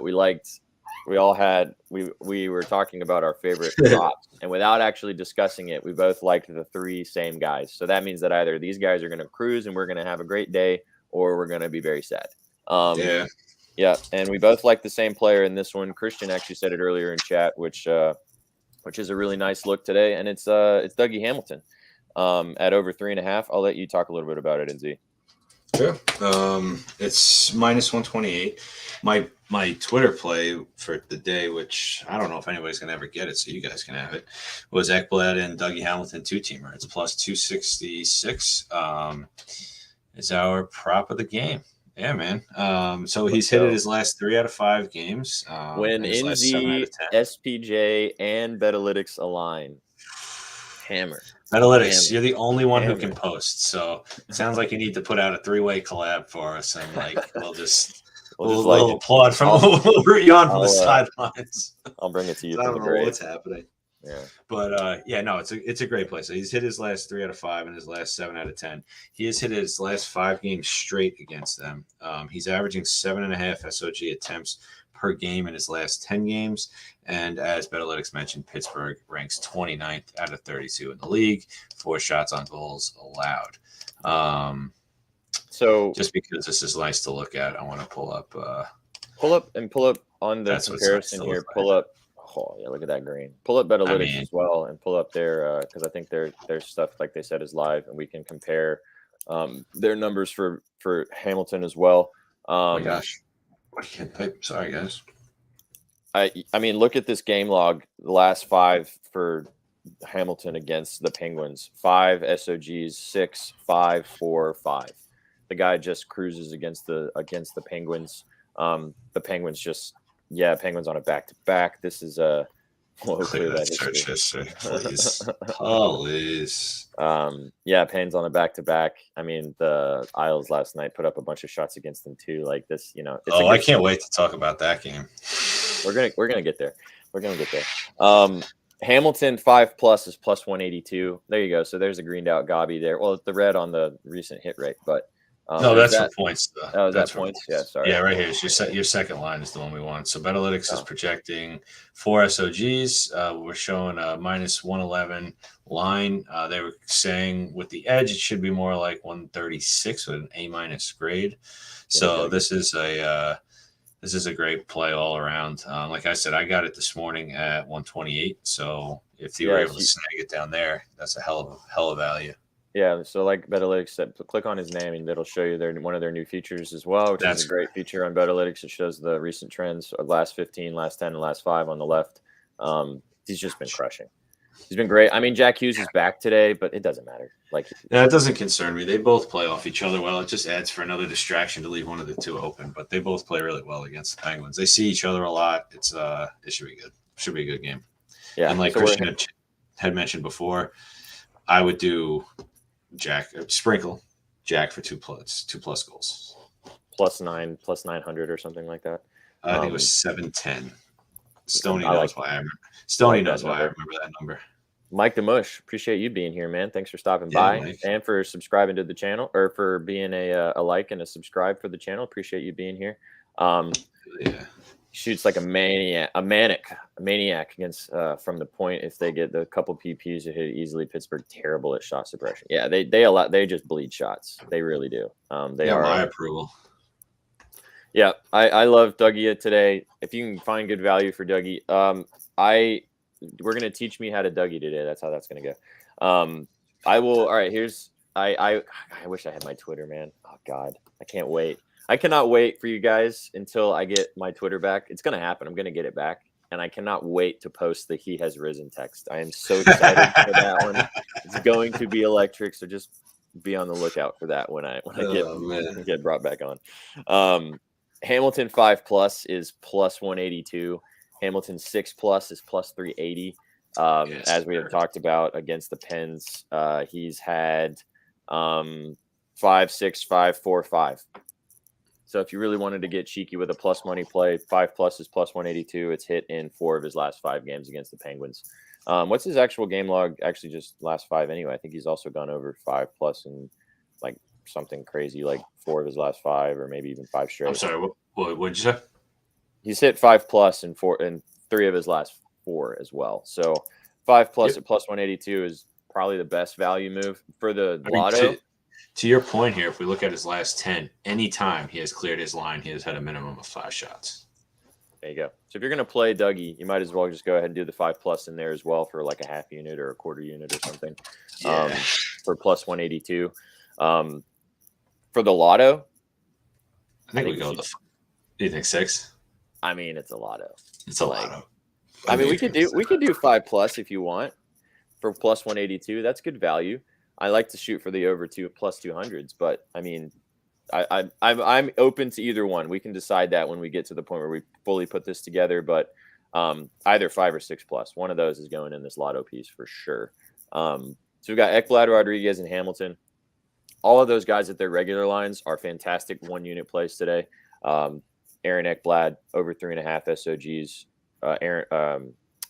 talking about our favorite props, and without actually discussing it, we both liked the 3 same guys. So that means that either these guys are going to cruise and we're going to have a great day, or we're going to be very sad. Yeah, and we both like the same player in this one. Christian actually said it earlier in chat, which is a really nice look today, and it's Dougie Hamilton at over 3.5. I'll let you talk a little bit about it, Inzi. Sure. It's minus 128. My Twitter play for the day, which I don't know if anybody's gonna ever get it, so you guys can have it, was Ekblad and Dougie Hamilton 2-teamer. It's plus 266. It's our prop of the game. Yeah, man. So he's hit it his last 3 out of 5 games. When Inzi, SPJ, and Betalytics align, hammer. Betalytics, you're the only one who can post. So it sounds like you need to put out a 3-way collab for us, and we'll applaud from we'll root you on from the sidelines. I'll bring it to you. I don't know what's happening. Yeah. But no, it's a great play. So he's hit his last 3 out of 5 and his last 7 out of 10. He has hit his last 5 games straight against them. He's averaging 7.5 SOG attempts per game in his last 10 games. And as Betalytics mentioned, Pittsburgh ranks 29th out of 32 in the league, 4 shots on goals allowed. So just because this is nice to look at, I want to pull up on the That's what's comparison nice to here. look Pull up. Oh yeah, look at that green. Pull up Betalytics as well, and pull up their because I think their stuff, like they said, is live, and we can compare their numbers for Hamilton as well. Oh my gosh, I can't type. Sorry, guys. I mean, look at this game log. The last 5 for Hamilton against the Penguins: 5 SOGs, 6, 5, 4, 5. The guy just cruises against the Penguins. The Penguins just Penguins on a back-to-back. This is Clear that search history, please. Please. Payne's on a back-to-back. I mean, the Isles last night put up a bunch of shots against them too. Like this, I can't wait to talk about that game. We're gonna get there. Hamilton 5+ is plus 182. There you go. So there's a greened out Gobby there. Well, the red on the recent hit rate, but no, that's for points. Oh, that's points. Yeah, sorry. Yeah, right here is your second line is the one we want. So Betalytics is projecting 4 SOGs. We're showing a minus 111 line. They were saying with the edge it should be more like 136 with an A- grade. So this is a great play all around. Like I said, I got it this morning at 128. So if you were able to snag it down there, that's a hell of value. Yeah, so like Betalytics said, click on his name and it'll show you one of their new features as well, which is a great feature on Betalytics. It shows the recent trends of last 15, last 10, and last 5 on the left. He's just been crushing. He's been great. I mean, Jack Hughes is back today, but it doesn't matter. It doesn't concern me. They both play off each other well. It just adds for another distraction to leave one of the two open. But they both play really well against the Penguins. They see each other a lot. It should be good. Should be a good game. Yeah, and like Christian had mentioned before, I would do sprinkle Jack for 2+ goals. +9, +900 or something like that. I think it was 710. Stoney knows why I remember. Stoney knows why I remember that number. Mike the Mush, appreciate you being here, man. Thanks for stopping by, Mike. And for subscribing to the channel, or for being a like and a subscribe for the channel. Appreciate you being here. Shoots like a maniac against from the point. If they get the couple PPs to hit easily, Pittsburgh terrible at shot suppression. Yeah, they just bleed shots. They really do. They are my approval. Yeah, I love Dougie today. If you can find good value for Dougie, we're gonna teach me how to Dougie today. That's how that's gonna go. I will. All right, I wish I had my Twitter, man. Oh God, I can't wait. I cannot wait for you guys until I get my Twitter back. It's gonna happen. I'm gonna get it back, and I cannot wait to post the "He Has Risen" text. I am so excited for that one. It's going to be electric. So just be on the lookout for that when I get brought back on. Hamilton 5+ is plus 182. Hamilton 6+ is plus 380. As we have talked about against the Pens, he's had 5, 6, 5, 4, 5. So if you really wanted to get cheeky with a plus money play, 5+ is plus 182. It's hit in 4 of his last 5 games against the Penguins. What's his actual game log? Actually, just last 5 anyway. I think he's also gone over 5+ and like something crazy, like 4 of his last 5, or maybe even 5 straight. I'm sorry. What did you say? He's hit 5+ in 4 and 3 of his last 4 as well. So 5+ at plus 182 is probably the best value move for the lotto. To your point here, if we look at his last 10, anytime he has cleared his line, he has had a minimum of 5 shots. There you go. So if you're going to play Dougie, you might as well just go ahead and do the 5+ in there as well for like a half unit or a quarter unit or something. For plus 182. For the lotto, I think we go with the. Do you think 6? I mean, it's a lotto. It's a lotto. I mean, we could do 5+ if you want for plus 182. That's good value. I like to shoot for the over plus 200s, but I mean, I'm open to either one. We can decide that when we get to the point where we fully put this together. But either 5 or 6+, one of those is going in this lotto piece for sure. So we've got Ekblad, Rodriguez, and Hamilton. All of those guys at their regular lines are fantastic 1-unit plays today. Aaron Ekblad over 3.5 SOGs.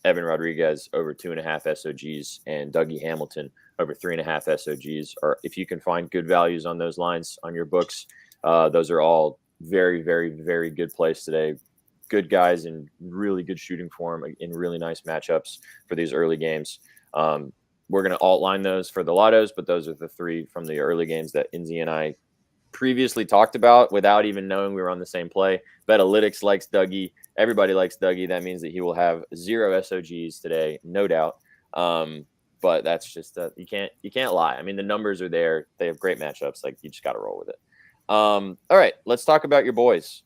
Evan Rodriguez over 2.5 SOGs and Dougie Hamilton over 3.5 SOGs. Or if you can find good values on those lines on your books, those are all very, very, very good plays today. Good guys in really good shooting form in really nice matchups for these early games. We're going to outline those for the lottos, but those are the three from the early games that Inzi and I previously talked about without even knowing we were on the same play. Betalytics likes Dougie. Everybody likes Dougie. That means that he will have 0 SOGs today, no doubt. But that's just you can't lie. I mean, the numbers are there. They have great matchups. Like, you just got to roll with it. All right, let's talk about your boys.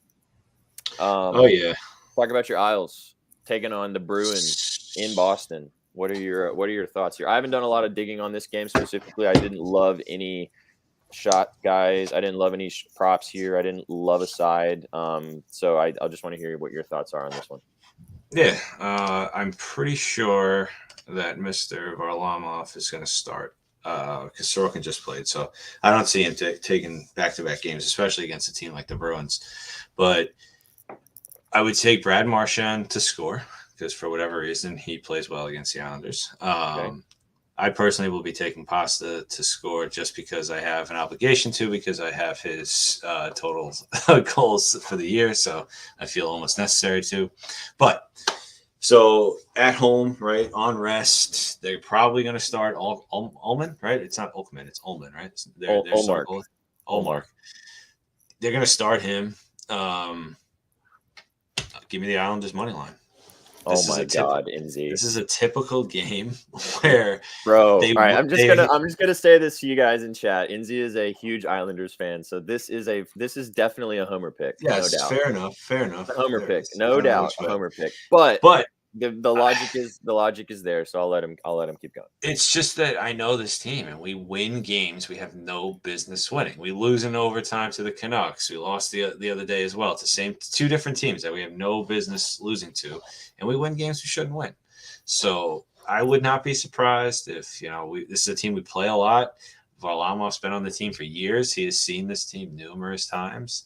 Oh yeah, talk about your Isles taking on the Bruins in Boston. What are your thoughts here? I haven't done a lot of digging on this game specifically. I didn't love any shot guys. I didn't love any props here. I didn't love a side. So I'll just want to hear what your thoughts are on this one. Yeah, I'm pretty sure that Mr. Varlamov is going to start because Sorokin just played. So I don't see him taking back-to-back games, especially against a team like the Bruins. But I would take Brad Marchand to score because for whatever reason, he plays well against the Islanders. Okay. I personally will be taking Pasta to score just because I have an obligation to, because I have his total goals for the year. So I feel almost necessary to. But so at home, right, on rest, they're probably going to start Ullman, right? It's not Ullman, it's Ullman, right? They're Ullmark. They're going to start him. Give me the Islanders money line. Oh my God, Inzi! This is a typical game where, bro. All right, I'm just gonna say this to you guys in chat. Inzi is a huge Islanders fan, so this is definitely a homer pick. Yes, no doubt. Fair enough. A homer pick, no doubt. A homer pick, but the logic is there, so I'll let him keep going. It's just that I know this team, and we win games we have no business winning. We lose in overtime to the Canucks. We lost the other day as well. It's two different teams that we have no business losing to, and we win games we shouldn't win. So I would not be surprised if this is a team we play a lot. Varlamov's been on the team for years. He has seen this team numerous times.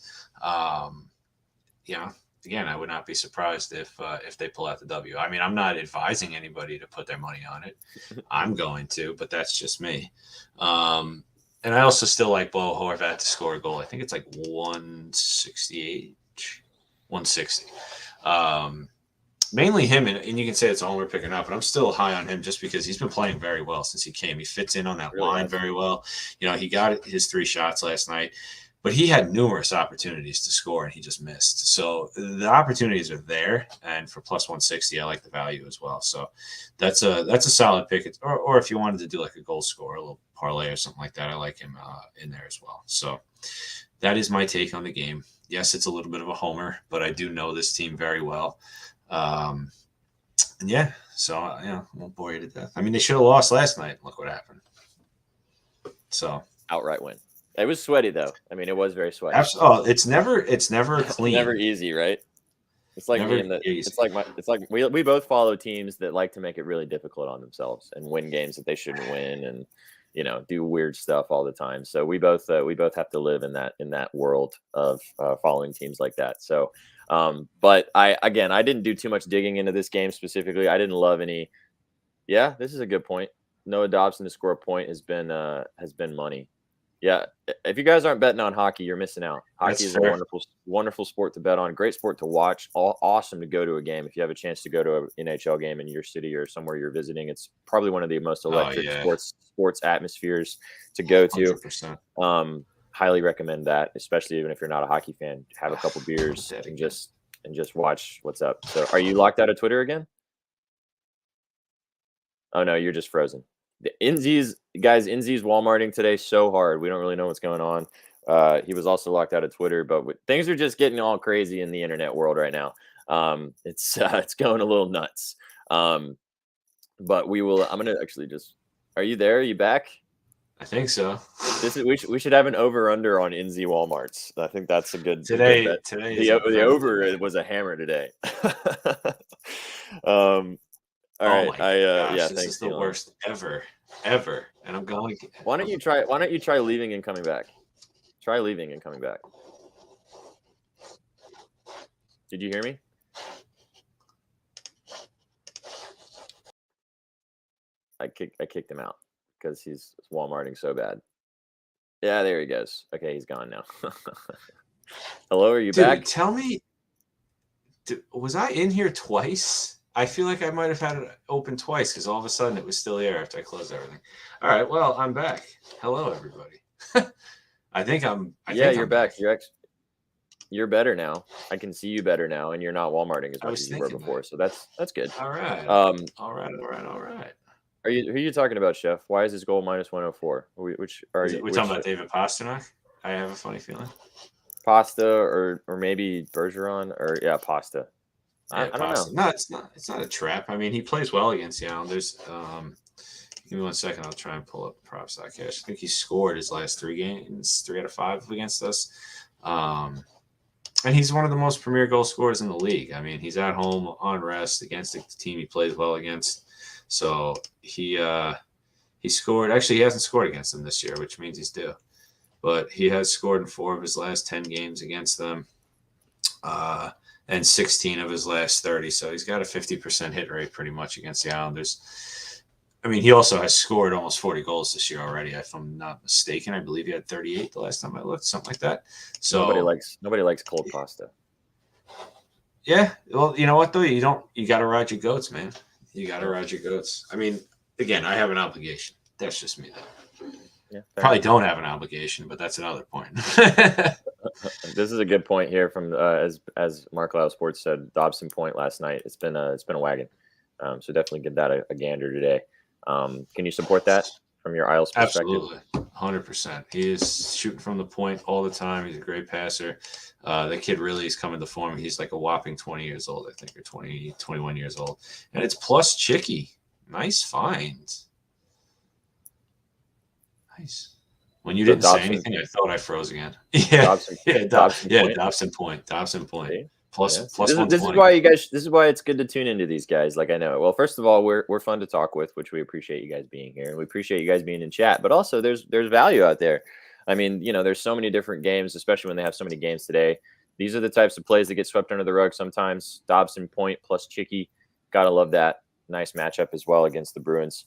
Again, I would not be surprised if they pull out the W. I mean, I'm not advising anybody to put their money on it. I'm going to, but that's just me. And I also still like Bo Horvat to score a goal. I think it's like 168, 160. Mainly him, and you can say it's all we're picking up, but I'm still high on him just because he's been playing very well since he came. He fits in on that line very well. He got his 3 shots last night. But he had numerous opportunities to score, and he just missed. So the opportunities are there, and for plus 160, I like the value as well. So that's a solid pick. Or if you wanted to do like a goal score, a little parlay or something like that, I like him in there as well. So that is my take on the game. Yes, it's a little bit of a homer, but I do know this team very well. I won't bore you to death. I mean, they should have lost last night. Look what happened. So outright win. It was sweaty though. I mean, it was very sweaty. Absolutely. It's never clean. Never easy, right? It's like it's like we both follow teams that like to make it really difficult on themselves and win games that they shouldn't win, and do weird stuff all the time. So we both have to live in that world of following teams like that. So, but I didn't do too much digging into this game specifically. I didn't love any. Yeah, this is a good point. Noah Dobson to score a point has been money. Yeah, if you guys aren't betting on hockey, you're missing out. Hockey is a wonderful sport to bet on. Great sport to watch. Awesome to go to a game. If you have a chance to go to an NHL game in your city or somewhere you're visiting, it's probably one of the most electric sports atmospheres to go to. 100%. Highly recommend that, especially even if you're not a hockey fan. Have a couple beers and just watch what's up. So, are you locked out of Twitter again? Oh no, you're just frozen. Inzi's Walmarting today so hard. We don't really know what's going on. He was also locked out of Twitter, but things are just getting all crazy in the internet world right now. It's going a little nuts. But we will. I'm gonna actually just. Are you there? Are you back? I think so. We should have an over under on Inzi Walmarts. I think that's a good today. The over was a hammer today. All right. This is the worst ever, and I'm going. Why don't you try leaving and coming back? Try leaving and coming back. Did you hear me? I kicked him out because he's Walmarting so bad. Yeah, there he goes. Okay, he's gone now. Hello, are you Dude, back? tell me, was I in here twice? I feel like I might have had it open twice because all of a sudden it was still here after I closed everything. All right, well, I'm back. Hello, everybody. I think I'm You're back. back. You're better now. I can see you better now, and you're not Walmarting as I much was as you were thinking before. that. So that's good. All right. Um, All right. who are you talking about, Chef? Why is his goal minus 104? Which are you? We're talking about David Pastrnak? I have a funny feeling. Pasta or maybe Bergeron or Pasta. Yeah, I don't know. No, it's not a trap. I mean, he plays well against the Islanders. Give me 1 second. I'll try and pull up prop.cash. I think he scored his last 3 games, 3 out of 5 against us. And he's one of the most premier goal scorers in the league. I mean, he's at home on rest against the team he plays well against. So he scored. Actually, he hasn't scored against them this year, which means he's due. But he has scored in 4 of his last 10 games against them. And 16 of his last 30. So he's got a 50% hit rate pretty much against the Islanders. I mean, he also has scored almost 40 goals this year already, if I'm not mistaken. I believe he had 38 the last time I looked, something like that. So nobody likes cold pasta. Yeah. Well, you know what though? You got to ride your goats, man. You got to ride your goats. I mean, again, I have an obligation. That's just me though. Yeah, probably don't have an obligation, but that's another point. This is a good point here from as Mark Lyle Sports said, Dobson Point last night. It's been a wagon. So definitely give that a gander today. Can you support that from your Isles perspective? Absolutely, 100%. He is shooting from the point all the time. He's a great passer. That kid really is coming to form. He's like a whopping 20 years old, I think, or 20, 21 years old. And it's plus Chicky. Nice find. Nice. When you didn't say anything, I thought I froze again. Yeah, Dobson Point. Plus this 120. This is why you guys. This is why it's good to tune into these guys. Like I know. Well, first of all, we're fun to talk with, which we appreciate you guys being here, and we appreciate you guys being in chat. But also, there's value out there. I mean, there's so many different games, especially when they have so many games today. These are the types of plays that get swept under the rug sometimes. Dobson Point plus Chicky, gotta love that. Nice matchup as well against the Bruins.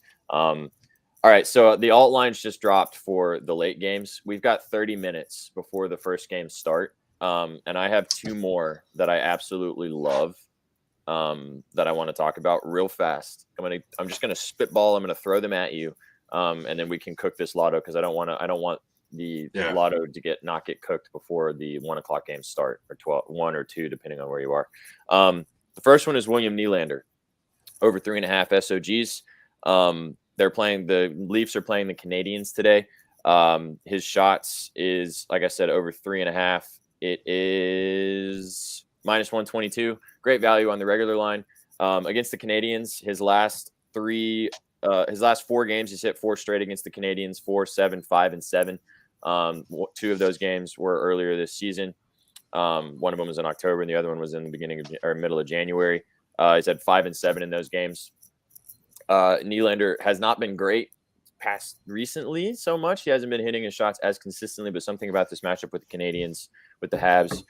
All right, so the alt lines just dropped for the late games. We've got 30 minutes before the first games start, and I have 2 more that I absolutely love that I want to talk about real fast. I'm just gonna spitball. I'm gonna throw them at you, and then we can cook this lotto because I don't want the lotto to not get cooked before the 1 o'clock games start, or 1 or 2 depending on where you are. The first one is William Nylander over 3.5 SOGs. The Leafs are playing the Canadiens today. His shots is, like I said, over 3.5. It is minus 122. Great value on the regular line. Against the Canadiens, his last 4 games, he's hit 4 straight against the Canadiens, 4, 7, 5, and 7. 2 of those games were earlier this season. One of them was in October, and the other one was in the beginning of or middle of January. He's had 5 and 7 in those games. Nylander has not been great past recently so much. He hasn't been hitting his shots as consistently, but something about this matchup with the Canadiens, with the Habs,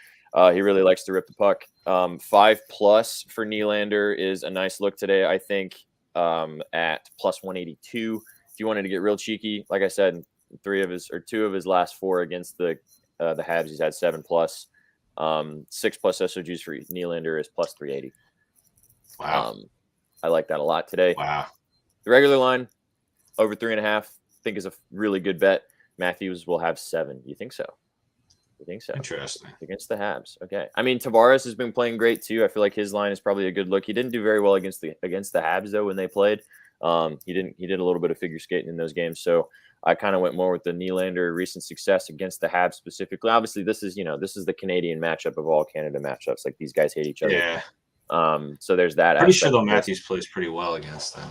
he really likes to rip the puck. 5+ for Nylander is a nice look today, I think, at plus 182. If you wanted to get real cheeky, like I said, 2 of his last 4 against the Habs, he's had 7+. 6+ SOGs for Nylander is plus 380. Wow. I like that a lot today. Wow. The regular line, over 3.5, I think is a really good bet. Matthews will have 7. You think so? Interesting. Against the Habs. Okay. I mean, Tavares has been playing great too. I feel like his line is probably a good look. He didn't do very well against the Habs though when they played. He did a little bit of figure skating in those games. So I kind of went more with the Nylander recent success against the Habs specifically. Obviously, this is the Canadian matchup of all Canada matchups. Like these guys hate each other. Yeah. So there's that. Pretty sure though Matthews plays pretty well against them.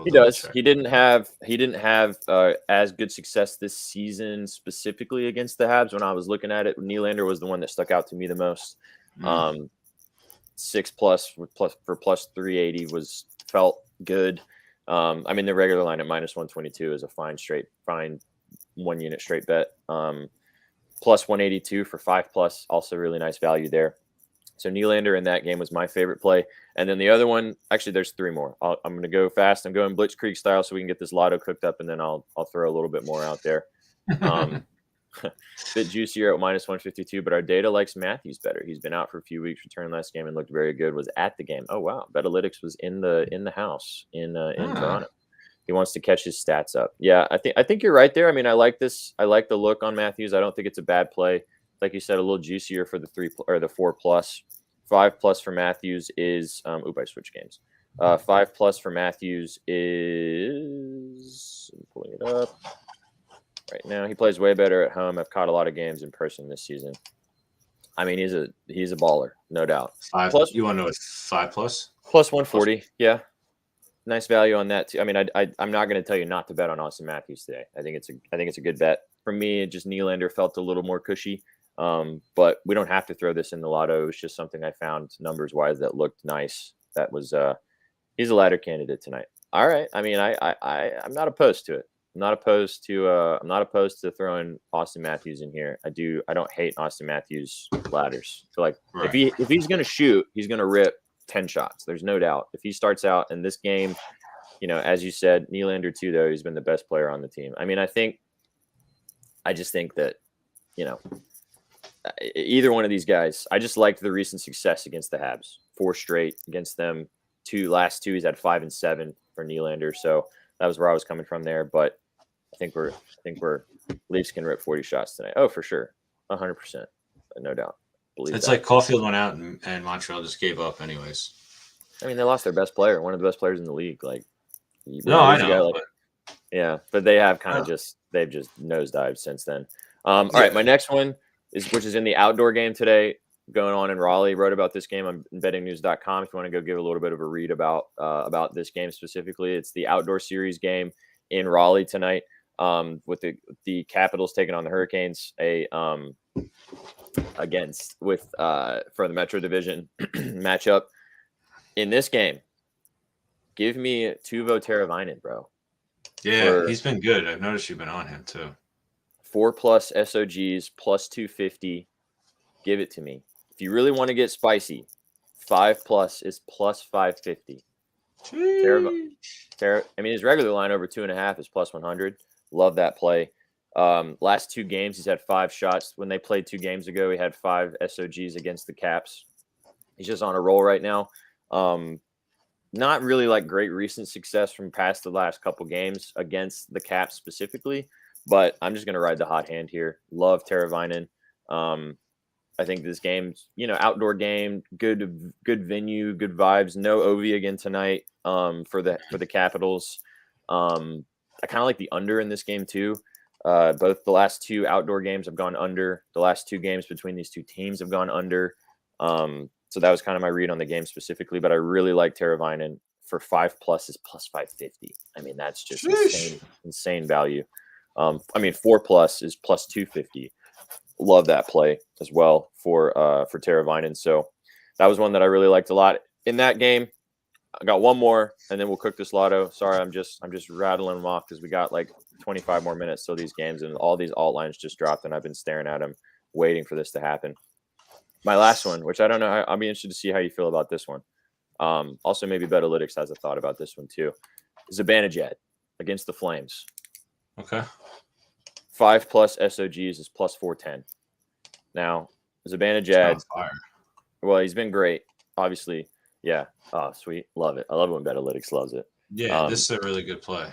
He does. He didn't have as good success this season specifically against the Habs. When I was looking at it, Nylander was the one that stuck out to me the most. 6+ for plus 380 felt good. I mean, the regular line at minus 122 is a fine 1 unit straight bet. Plus 182 for 5+, also really nice value there. So Nylander in that game was my favorite play. And then the other one, actually, there's 3 more. I'm going to go fast. I'm going Blitzkrieg style so we can get this lotto cooked up, and then I'll throw a little bit more out there. Bit juicier at -152, but our data likes Matthews better. He's been out for a few weeks, returned last game and looked very good. Was at the game. Oh wow, Betalytics was in the house in Toronto. He wants to catch his stats up. Yeah, I think you're right there. I mean, I like this. I like the look on Matthews. I don't think it's a bad play. Like you said, a little juicier for the 3 or the 4+. 5+ for Matthews is I switched games. 5+ for Matthews is, I'm pulling it up right now. He plays way better at home. I've caught a lot of games in person this season. I mean, he's a baller, no doubt. 5 plus. You want to know it's 5+? +140. Yeah, nice value on that too. I mean, I'm not going to tell you not to bet on Austin Matthews today. I think it's a good bet. For me, just Nylander felt a little more cushy. But we don't have to throw this in the lotto. It was just something I found numbers wise that looked nice. That was he's a ladder candidate tonight. All right. I mean, I'm not opposed to it. I'm not opposed to throwing Austin Matthews in here. I don't hate Austin Matthews ladders. So like right. if he's gonna shoot, he's gonna rip 10 shots. There's no doubt. If he starts out in this game, as you said, Nylander too, though, he's been the best player on the team. I mean, I just think that, either one of these guys, I just liked the recent success against the Habs. 4 straight against them. Last two, he's had 5 and 7 for Nylander. So that was where I was coming from there. But I think Leafs can rip 40 shots tonight. Oh, for sure. 100%. No doubt. It's like Caulfield went out and Montreal just gave up anyways. I mean, they lost their best player, one of the best players in the league. Like, no, I know. But they have they've just nosedived since then. All right, my next one which is in the outdoor game today, going on in Raleigh. Wrote about this game on bettingnews.com. If you want to go give a little bit of a read about this game specifically, it's the outdoor series game in Raleigh tonight, with the Capitals taking on the Hurricanes, for the Metro Division matchup. In this game, give me Teuvo Teravainen, bro. Yeah, he's been good. I've noticed you've been on him too. 4+ SOGs +250. Give it to me. If you really want to get spicy, 5+ is +550. I mean, his regular line over 2.5 is +100. Love that play. Last 2 games, he's had 5 shots. When they played 2 games ago, he had 5 SOGs against the Caps. He's just on a roll right now. Not really like great recent success from past the last couple games against the Caps specifically, but I'm just going to ride the hot hand here. Love Teravainen. I think this game's, outdoor game, good venue, good vibes. No Ovi again tonight for the Capitals. I kind of like the under in this game too. Both the last 2 outdoor games have gone under. The last 2 games between these 2 teams have gone under. So that was kind of my read on the game specifically, but I really like Teravainen for 5+ is +550. I mean, that's just insane value. 4+ is +250. Love that play as well for Teravainen. So that was one that I really liked a lot in that game. I got one more, and then we'll cook this lotto. Sorry, I'm just rattling them off because we got like 25 more minutes till these games, and all these alt lines just dropped, and I've been staring at them, waiting for this to happen. My last one, which I don't know, I'll be interested to see how you feel about this one. Also, maybe Betalytics has a thought about this one too. Zibanejad against the Flames. Okay. 5+ SOGs is +410. Now, Zibanejad, well, he's been great, obviously. Yeah. Oh, sweet. Love it. I love when Betalytics loves it. Yeah, this is a really good play.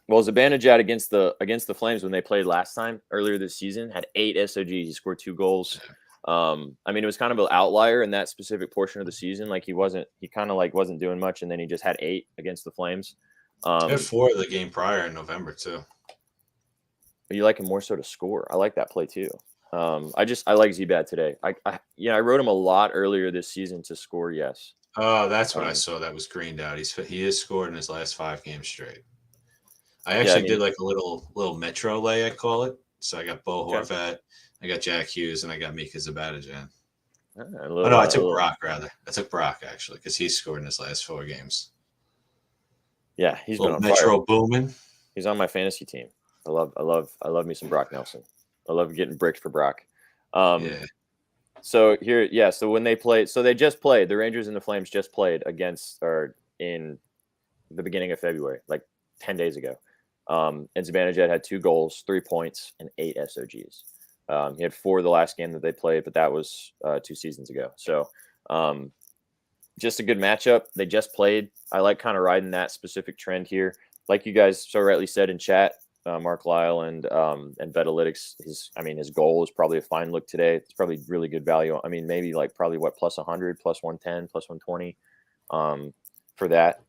Well, Zibanejad against the Flames when they played last time earlier this season had 8 SOGs. He scored 2 goals. I mean, it was kind of an outlier in that specific portion of the season. Like he kind of like wasn't doing much, and then he just had 8 against the Flames. He had 4 the game prior in November too. You like him more so to score. I like that play too. I like Z-Bad today. I wrote him a lot earlier this season to score. Yes. Oh, that's what I saw. That was greened out. He has scored in his last 5 games straight. I actually did like a little Metro lay, I call it. So I got Bo Horvat, I got Jack Hughes, and I got Mika Zibanejad. I took Brock rather. I took Brock actually because he's scored in his last 4 games. Yeah, he's been on Metro fire. booming. He's on my fantasy team. I love me some Brock Nelson. I love getting bricked for Brock. So here, yeah. So when they played, so they just played. The Rangers and the Flames just played against, or in the beginning of February, like 10 days ago. And Zibanejad had 2 goals, 3 points, and 8 SOGs. He had 4 the last game that they played, but that was 2 seasons ago. So just a good matchup. They just played. I like kind of riding that specific trend here. Like you guys so rightly said in chat, Mark Lyle and Betalytics, his goal is probably a fine look today. It's probably really good value. I mean, maybe like probably plus 100, plus 110, plus 120 for that.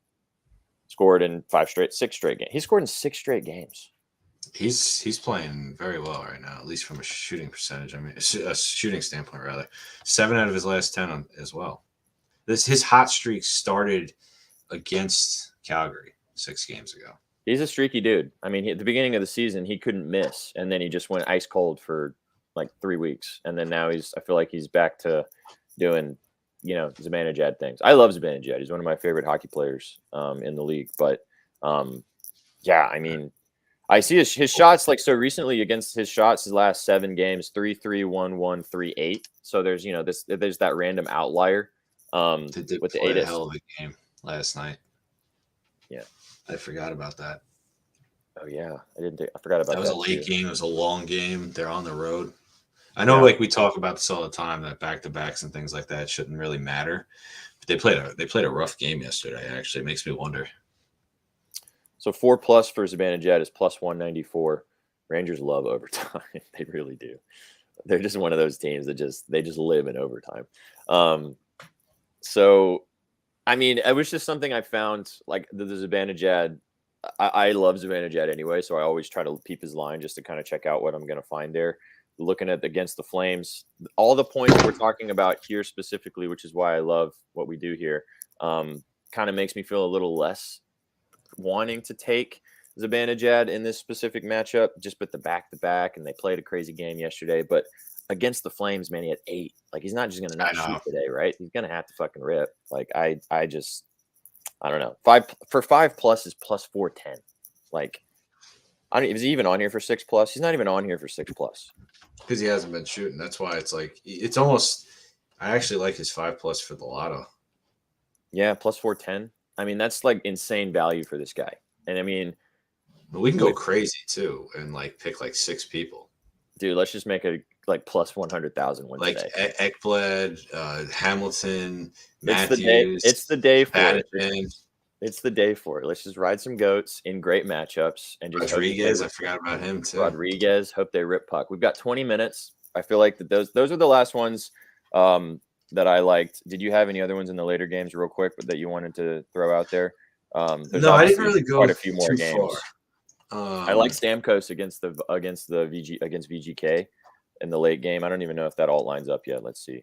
Scored in 6 straight games. He scored in 6 straight games. He's playing very well right now, at least from a shooting percentage. I mean, a shooting standpoint, rather. 7 out of his last 10 as well. His hot streak started against Calgary 6 games ago. He's a streaky dude. I mean, at the beginning of the season, he couldn't miss, and then he just went ice cold for like 3 weeks, and then now I feel like he's back to doing, Zibanejad things. I love Zibanejad. He's one of my favorite hockey players in the league. But yeah, I mean, I see his shots like so recently against his shots. His last 7 games, 3-3, 1-1, 3-8. So there's there's that random outlier. They did with the play 8 a hell of a game last night. Yeah, I forgot about that. Oh yeah, I forgot about that. That was a late game. It was a long game. They're on the road. I know, like we talk about this all the time, that back-to-backs and things like that shouldn't really matter. But they played a rough game yesterday. Actually, it makes me wonder. So 4+ for Zibanejad is plus 194. Rangers love overtime. They really do. They're just one of those teams that just live in overtime. So, I mean, it was just something I found, like the Zibanejad. I love Zibanejad anyway, so I always try to peep his line just to kind of check out what I'm going to find there. Looking at against the Flames, all the points we're talking about here specifically, which is why I love what we do here, kind of makes me feel a little less wanting to take Zibanejad in this specific matchup, just with the back-to-back, and they played a crazy game yesterday. But against the Flames, man, he had 8. Like, he's not just going to not shoot today, right? He's going to have to fucking rip. Like, I don't know. 5+ is plus 410. Like, is he even on here for 6+? He's not even on here for 6+. Because he hasn't been shooting. That's why it's almost. I actually like his 5+ for the lotto. Yeah, plus 410. I mean, that's like insane value for this guy. And I mean, but we can go crazy too and like pick like 6 people. Dude, let's just make a like plus 100,000 win like today. Ekblad, Hamilton, Matthews. It's the day for it. It's the day for it. Let's just ride some goats in great matchups and just Rodriguez. I forgot about him too. Rodriguez. Hope they rip puck. We've got 20 minutes. I feel like that those are the last ones that I liked. Did you have any other ones in the later games, real quick, that you wanted to throw out there? No, I didn't really go quite a few more games. I like Stamkos against VGK in the late game. I don't even know if that all lines up yet. Let's see.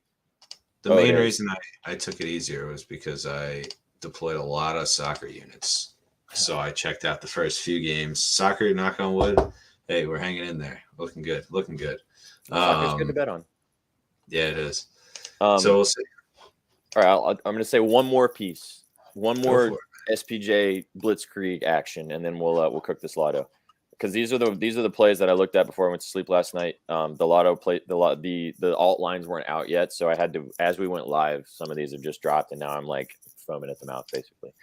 The main reason I took it easier was because I deployed a lot of soccer units. So I checked out the first few games. Soccer, knock on wood. Hey, we're hanging in there. Looking good. Soccer's good to bet on. Yeah, it is. So we'll see. All right, I'm going to say one more piece. One more SPJ Blitzkrieg action, and then we'll cook this lotto. Because these are the plays that I looked at before I went to sleep last night. The lotto play, the alt lines weren't out yet, so I had to, as we went live, some of these have just dropped, and now I'm like foaming at the mouth, basically.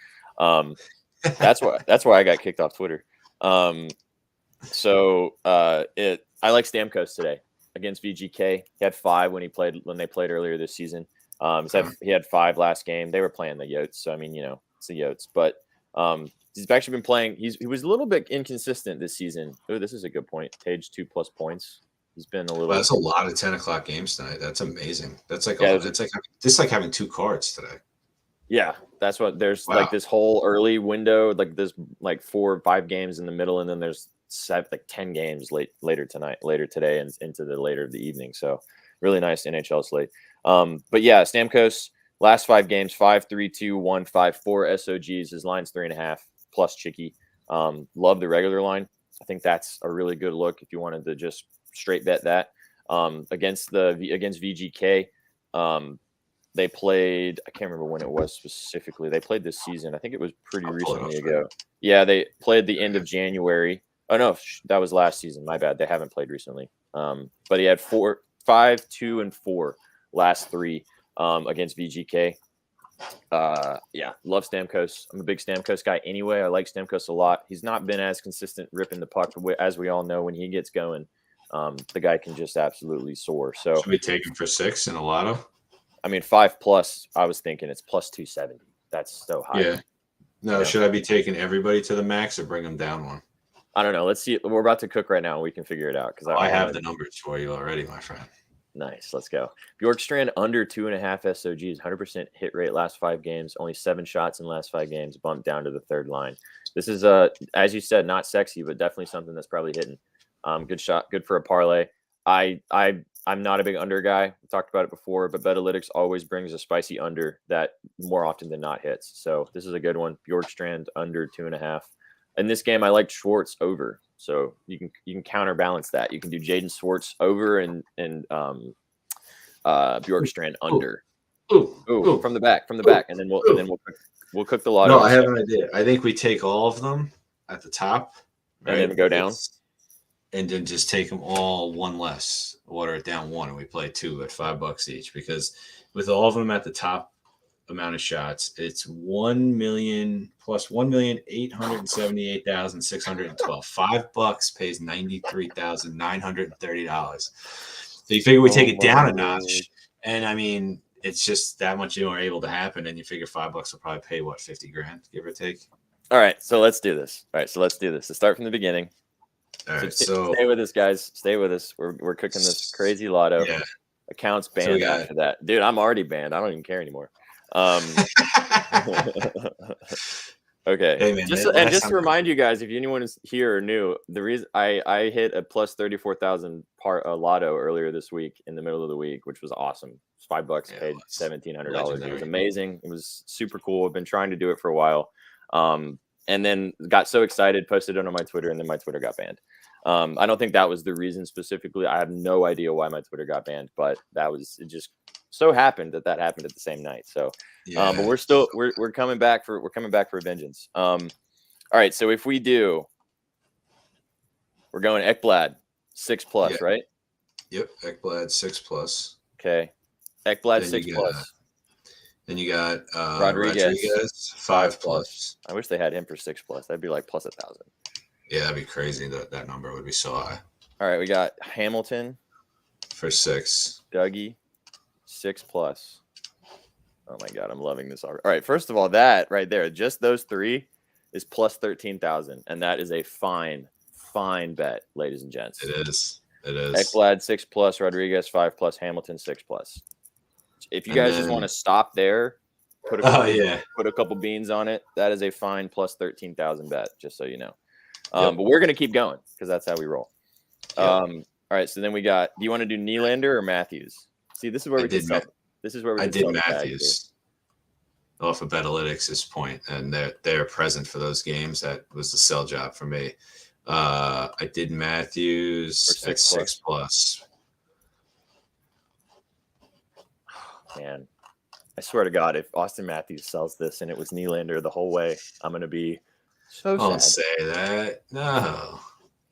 That's why I got kicked off Twitter. I like Stamkos today against VGK. He had 5 when they played earlier this season. He had 5 last game. They were playing the Yotes, so I mean, it's the Yotes, but he's actually been playing. He was a little bit inconsistent this season. Oh, this is a good point. Tage 2+ points. He's been a little. Well, that's a lot of 10:00 games tonight. That's amazing. That's like it's like having 2 cards today. Yeah, that's what there's like this whole early window, like there's like 4 or 5 games in the middle, and then there's 10 games later today, and into the later of the evening. So really nice NHL slate. But yeah, Stamkos. Last 5 games, 5, 3, 2, 1, 5, 4 SOGs. His line's 3.5 plus Chicky. Love the regular line. I think that's a really good look if you wanted to just straight bet that. Against VGK, they played. I can't remember when it was specifically. They played this season. I think it was pretty recently ago. Yeah, they played the end of January. Oh no, that was last season. My bad. They haven't played recently. But he had 5, 2, and 4. last 3 against VGK. Yeah, love Stamkos. I'm a big Stamkos guy anyway. I like Stamkos a lot. He's not been as consistent ripping the puck, but as we all know, when he gets going, the guy can just absolutely soar. So should we take him for 6 in a lotto? I mean, 5+. I was thinking it's plus 270. That's so high. Yeah. No, should I be taking everybody to the max or bring them down one? I don't know. Let's see. We're about to cook right now. We can figure it out because I have the numbers for you already, my friend. Nice. Let's go. Bjorkstrand under 2.5 SOGs, 100% hit rate last 5 games, only 7 shots in last 5 games, bumped down to the 3rd line. This is as you said, not sexy, but definitely something that's probably hitting. Good shot, good for a parlay. I'm not a big under guy. We talked about it before, but Betalytics always brings a spicy under that more often than not hits. So this is a good one. Bjorkstrand under 2.5. In this game, I like Schwartz over. So you can counterbalance that. You can do Jaden Schwartz over and Bjorkstrand under. Ooh, from the back, and then we'll cook the lotto. No, I have an idea. I think we take all of them at the top, right? And then go down, and then just take them all one less. Water it down 1, and we play 2 at $5 each. Because with all of them at the top amount of shots, it's 1 million plus 1,878,612. $5 pays $93,930. So you figure we take it down a notch, and I mean it's just that much more able to happen, and you figure $5 will probably pay what, 50 grand, give or take. All right, so let's do this. Let's start from the beginning. All right, so stay with us, guys. Stay with us. We're cooking this crazy lotto. Yeah. Accounts banned after that, dude. I'm already banned. I don't even care anymore. Okay. Hey, man, just to remind you guys, if anyone is here or new, the reason I hit a plus 34,000 lotto earlier this week in the middle of the week, which was awesome. It's $5, paid $1,700. It was amazing. It was super cool. I've been trying to do it for a while. And then got so excited, posted it on my Twitter, and then my Twitter got banned. I don't think that was the reason specifically. I have no idea why my Twitter got banned, but it just so happened that happened at the same night. So, but we're coming back for a vengeance. All right. So if we do, we're going Ekblad 6+, right? Yep. Ekblad 6+. Okay. Ekblad 6+. Then you got Rodriguez 5+. I wish they had him for 6+. That'd be like plus 1,000. Yeah, that'd be crazy. That number would be so high. All right, we got Hamilton for 6. Dougie 6+. Oh my God, I'm loving this already. All right, first of all, that right there, just those 3 is plus 13,000, and that is a fine bet, ladies and gents. It is. Ekblad 6+, Rodriguez 5+, Hamilton 6+. If you guys just want to stop there, put a couple beans on it, that is a fine plus 13,000 bet, just so you know. But we're gonna keep going because that's how we roll. All right, so then we got. Do you want to do Nylander or Matthews? See, this is where we did. This is where we did Matthews off of Betalytics' point, and they're present for those games. That was the sell job for me. I did Matthews at 6+. Man, I swear to God, if Austin Matthews sells this and it was Nylander the whole way, I'm gonna be so sad. Don't say that. No,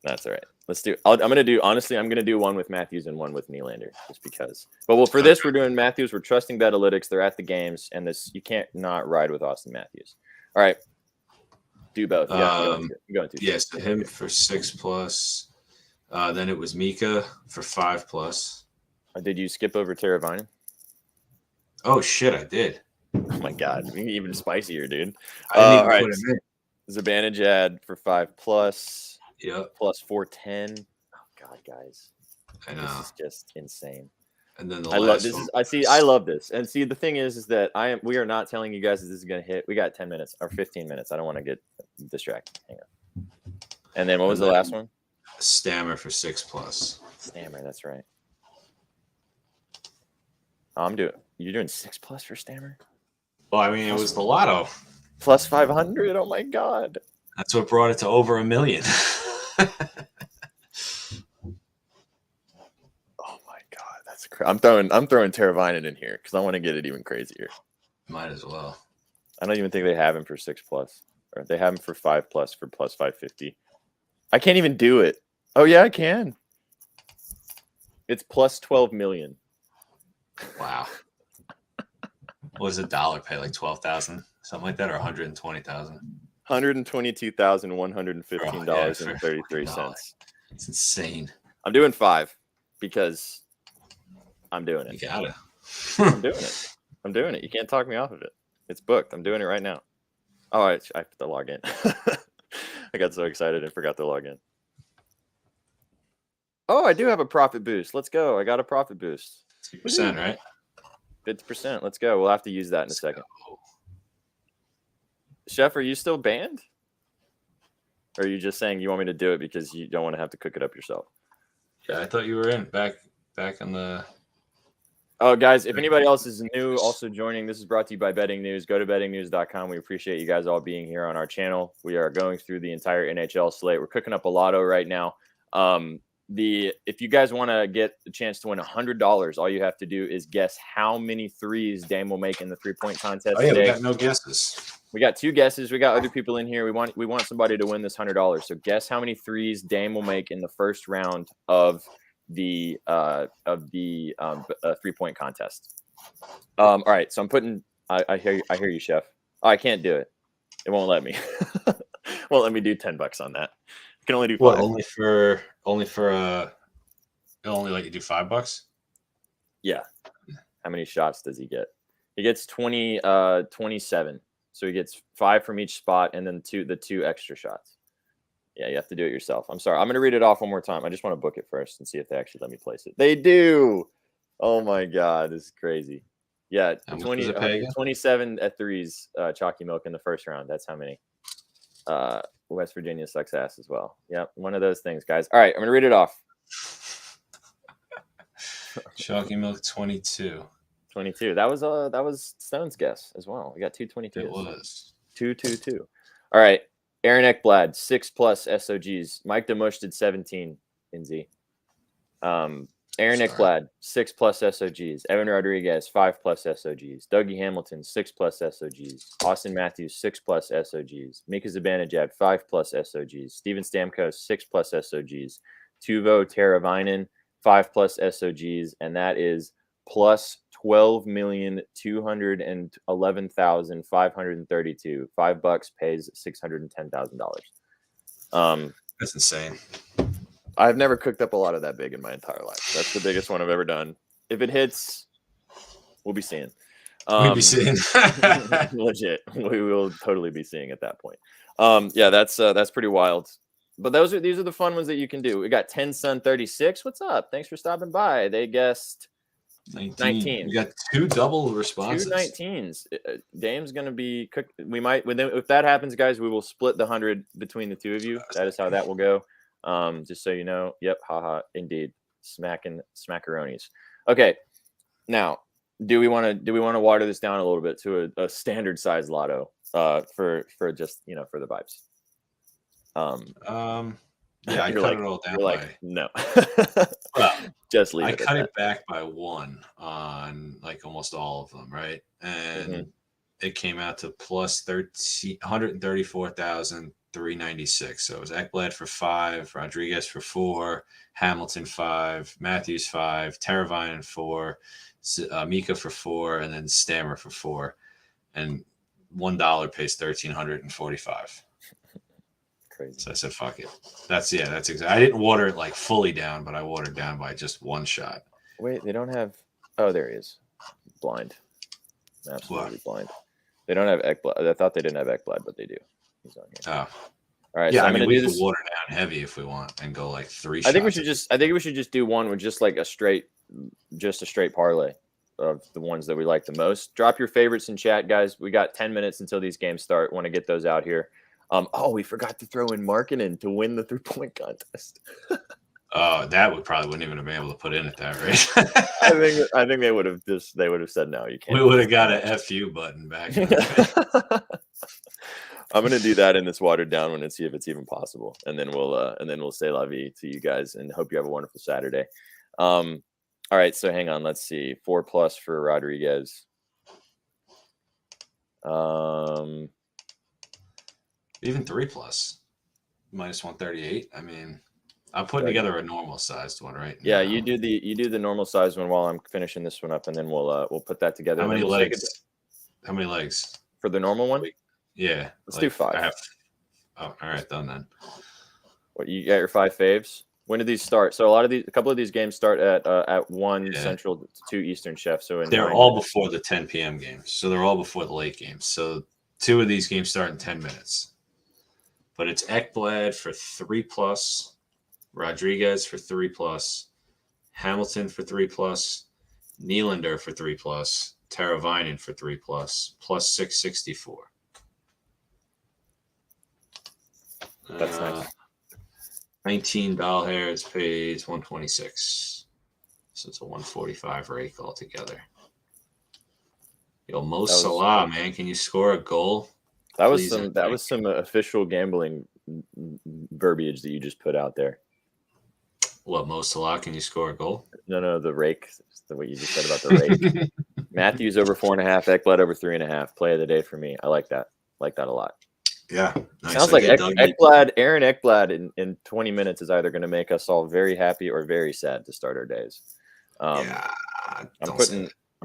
that's all right. Let's do. I'm gonna do one with Matthews and one with Nylander, just because. But for this, we're doing Matthews. We're trusting Betalytics. They're at the games, and this you can't not ride with Austin Matthews. All right, do both. Yeah, yes, to him for 6+. Then it was Mika for 5+. Did you skip over Teravainen? Oh shit, I did. Oh my God, even spicier, dude. All right, Zibanejad for 5+. Yep. Plus 410. Oh God, guys, I know. This is just insane. And then I love this. I love this. And see, the thing is that we are not telling you guys that this is going to hit. We got 10 minutes or 15 minutes. I don't want to get distracted. Hang on. And then what was the last one? Stammer for 6+. Stammer, that's right. You're doing 6+ for Stammer? Well, I mean, it was the lotto. Plus 500. Oh my God. That's what brought it to over $1 million. Oh my God, that's crazy. I'm throwing Teravainen in here because I want to get it even crazier. Might as well. I don't even think they have him for 6+, or they have him for 5+ for plus 550. I can't even do it. Oh yeah, I can. It's plus 12 million. Wow. What does a dollar pay? Like 12,000, something like that, or 120,000? $122,115.33. It's insane. I'm doing 5 because I'm doing You it. gotta. I'm doing it. I'm doing it. You can't talk me off of it. It's booked. I'm doing it right now. Oh, I have to log in. I got so excited and forgot to log in. Oh, I do have a profit boost. Let's go. I got a profit boost. 2%, right? 50%. Let's go. We'll have to use that in a second. Chef, are you still banned? Or are you just saying you want me to do it because you don't want to have to cook it up yourself? Yeah, I thought you were in back in the. Oh, guys, if anybody else is new, also joining, this is brought to you by Betting News. Go to bettingnews.com. We appreciate you guys all being here on our channel. We are going through the entire NHL slate. We're cooking up a lotto right now. If you guys want to get the chance to win $100, all you have to do is guess how many threes Dame will make in the 3-point contest Oh yeah, today. we got no guesses. We got 2 guesses. We got other people in here. We want somebody to win this $100. So guess how many threes Dame will make in the first round of the 3-point contest. All right. So I'm putting. I hear you, Chef. Oh, I can't do it. It won't let me. Won't let me do $10 on that. I can only do 5. What? Only let you do $5? Yeah. How many shots does he get? He gets 27. So he gets 5 from each spot and then the 2 extra shots. Yeah, you have to do it yourself. I'm sorry. I'm going to read it off one more time. I just want to book it first and see if they actually let me place it. They do. Oh, my God. This is crazy. Yeah, 27 at threes, Chalky Milk in the first round. That's how many. West Virginia sucks ass as well. Yep, one of those things, guys. All right, I'm going to read it off. Chalky Milk 22. 22. That was Stone's guess as well. We got 222. It was 222. All right. Aaron Ekblad, 6+ SOGs. Mike DeMush did 17 in Z. Aaron Ekblad, 6+ SOGs. Evan Rodriguez, 5+ SOGs. Dougie Hamilton, 6+ SOGs. Austin Matthews, 6+ SOGs. Mika Zibanejad, 5+ SOGs. Steven Stamkos, 6+ SOGs. Tuvo Teravainen, 5+ SOGs, and that is plus 12,211,532. $5 pays $610,000. That's insane. I've never cooked up a lot of that big in my entire life. That's the biggest one I've ever done. If it hits, we'll be seeing. We'll be seeing. Legit. We will totally be seeing at that point. Yeah, that's pretty wild. But these are the fun ones that you can do. We got 10 Sun 36. What's up? Thanks for stopping by. They guessed 19. We got 2 double responses. 2 19s. Dame's going to be cooked. We might, if that happens, guys, we will split the 100 between the 2 of you. That is how that will go. Just so you know. Yep. Haha. Indeed. Smackaronis. Okay. Now, do we want to water this down a little bit to a standard size lotto for just for the vibes? Yeah, I cut it all down. No. Well, just leave it. I cut it back by 1 on like almost all of them, right? And it came out to plus 134,396. So it was Ekblad for 5, Rodriguez for 4, Hamilton 5, Matthews 5, Teravainen 4, Mika for 4, and then Stammer for 4. And $1 pays $1,345. Crazy. So I said, "Fuck it." That's exactly. I didn't water it like fully down, but I watered down by just 1 shot. Wait, they don't have. Oh, there he is. Blind. Absolutely blind. They don't have Ekblad. I thought they didn't have Ekblad, but they do. He's on here. Oh. All right. Yeah, so I mean, we could water down heavy if we want and go like 3 shots. I think we should just do one with just like a straight parlay of the ones that we like the most. Drop your favorites in chat, guys. We got 10 minutes until these games start. Want to get those out here. We forgot to throw in Markkanen to win the 3-point contest. That wouldn't even have been able to put in at that rate. I think they would have said no, you can't. We would have got a FU button back. I'm gonna do that in this watered down one and see if it's even possible, and then we'll say la vie to you guys and hope you have a wonderful Saturday. All right, so hang on, let's see, 4+ for Rodriguez. Even 3+ minus 138. I mean, I'm putting together a normal sized one right Yeah, now. you do the normal size one while I'm finishing this one up, and then we'll put that together. How and many then legs? How many legs? For the normal one? Yeah. Let's do 5. All right, done then. What, you got your 5 faves? When did these start? So a couple of these games start at 1 Central, 2 Eastern, Chef. So they're all before the 10 p.m. games. So they're all before the late games. So 2 of these games start in 10 minutes. But it's Ekblad for 3+, Rodriguez for 3+, Hamilton for 3+, Nylander for 3+, Teravainen for 3+, plus 664. That's nice. 19 Balhair, it's paid 126. So it's a 145 rake altogether. Yo, Mo Salah, man, can you score a goal? That was some official gambling verbiage that you just put out there. What, Mo Salah, can you score a goal? No, the rake. What you just said about the rake. Matthews over 4.5, Ekblad over 3.5. Play of the day for me. I like that. Like that a lot. Yeah. Nice. Sounds like Aaron Ekblad in 20 minutes is either going to make us all very happy or very sad to start our days. I'm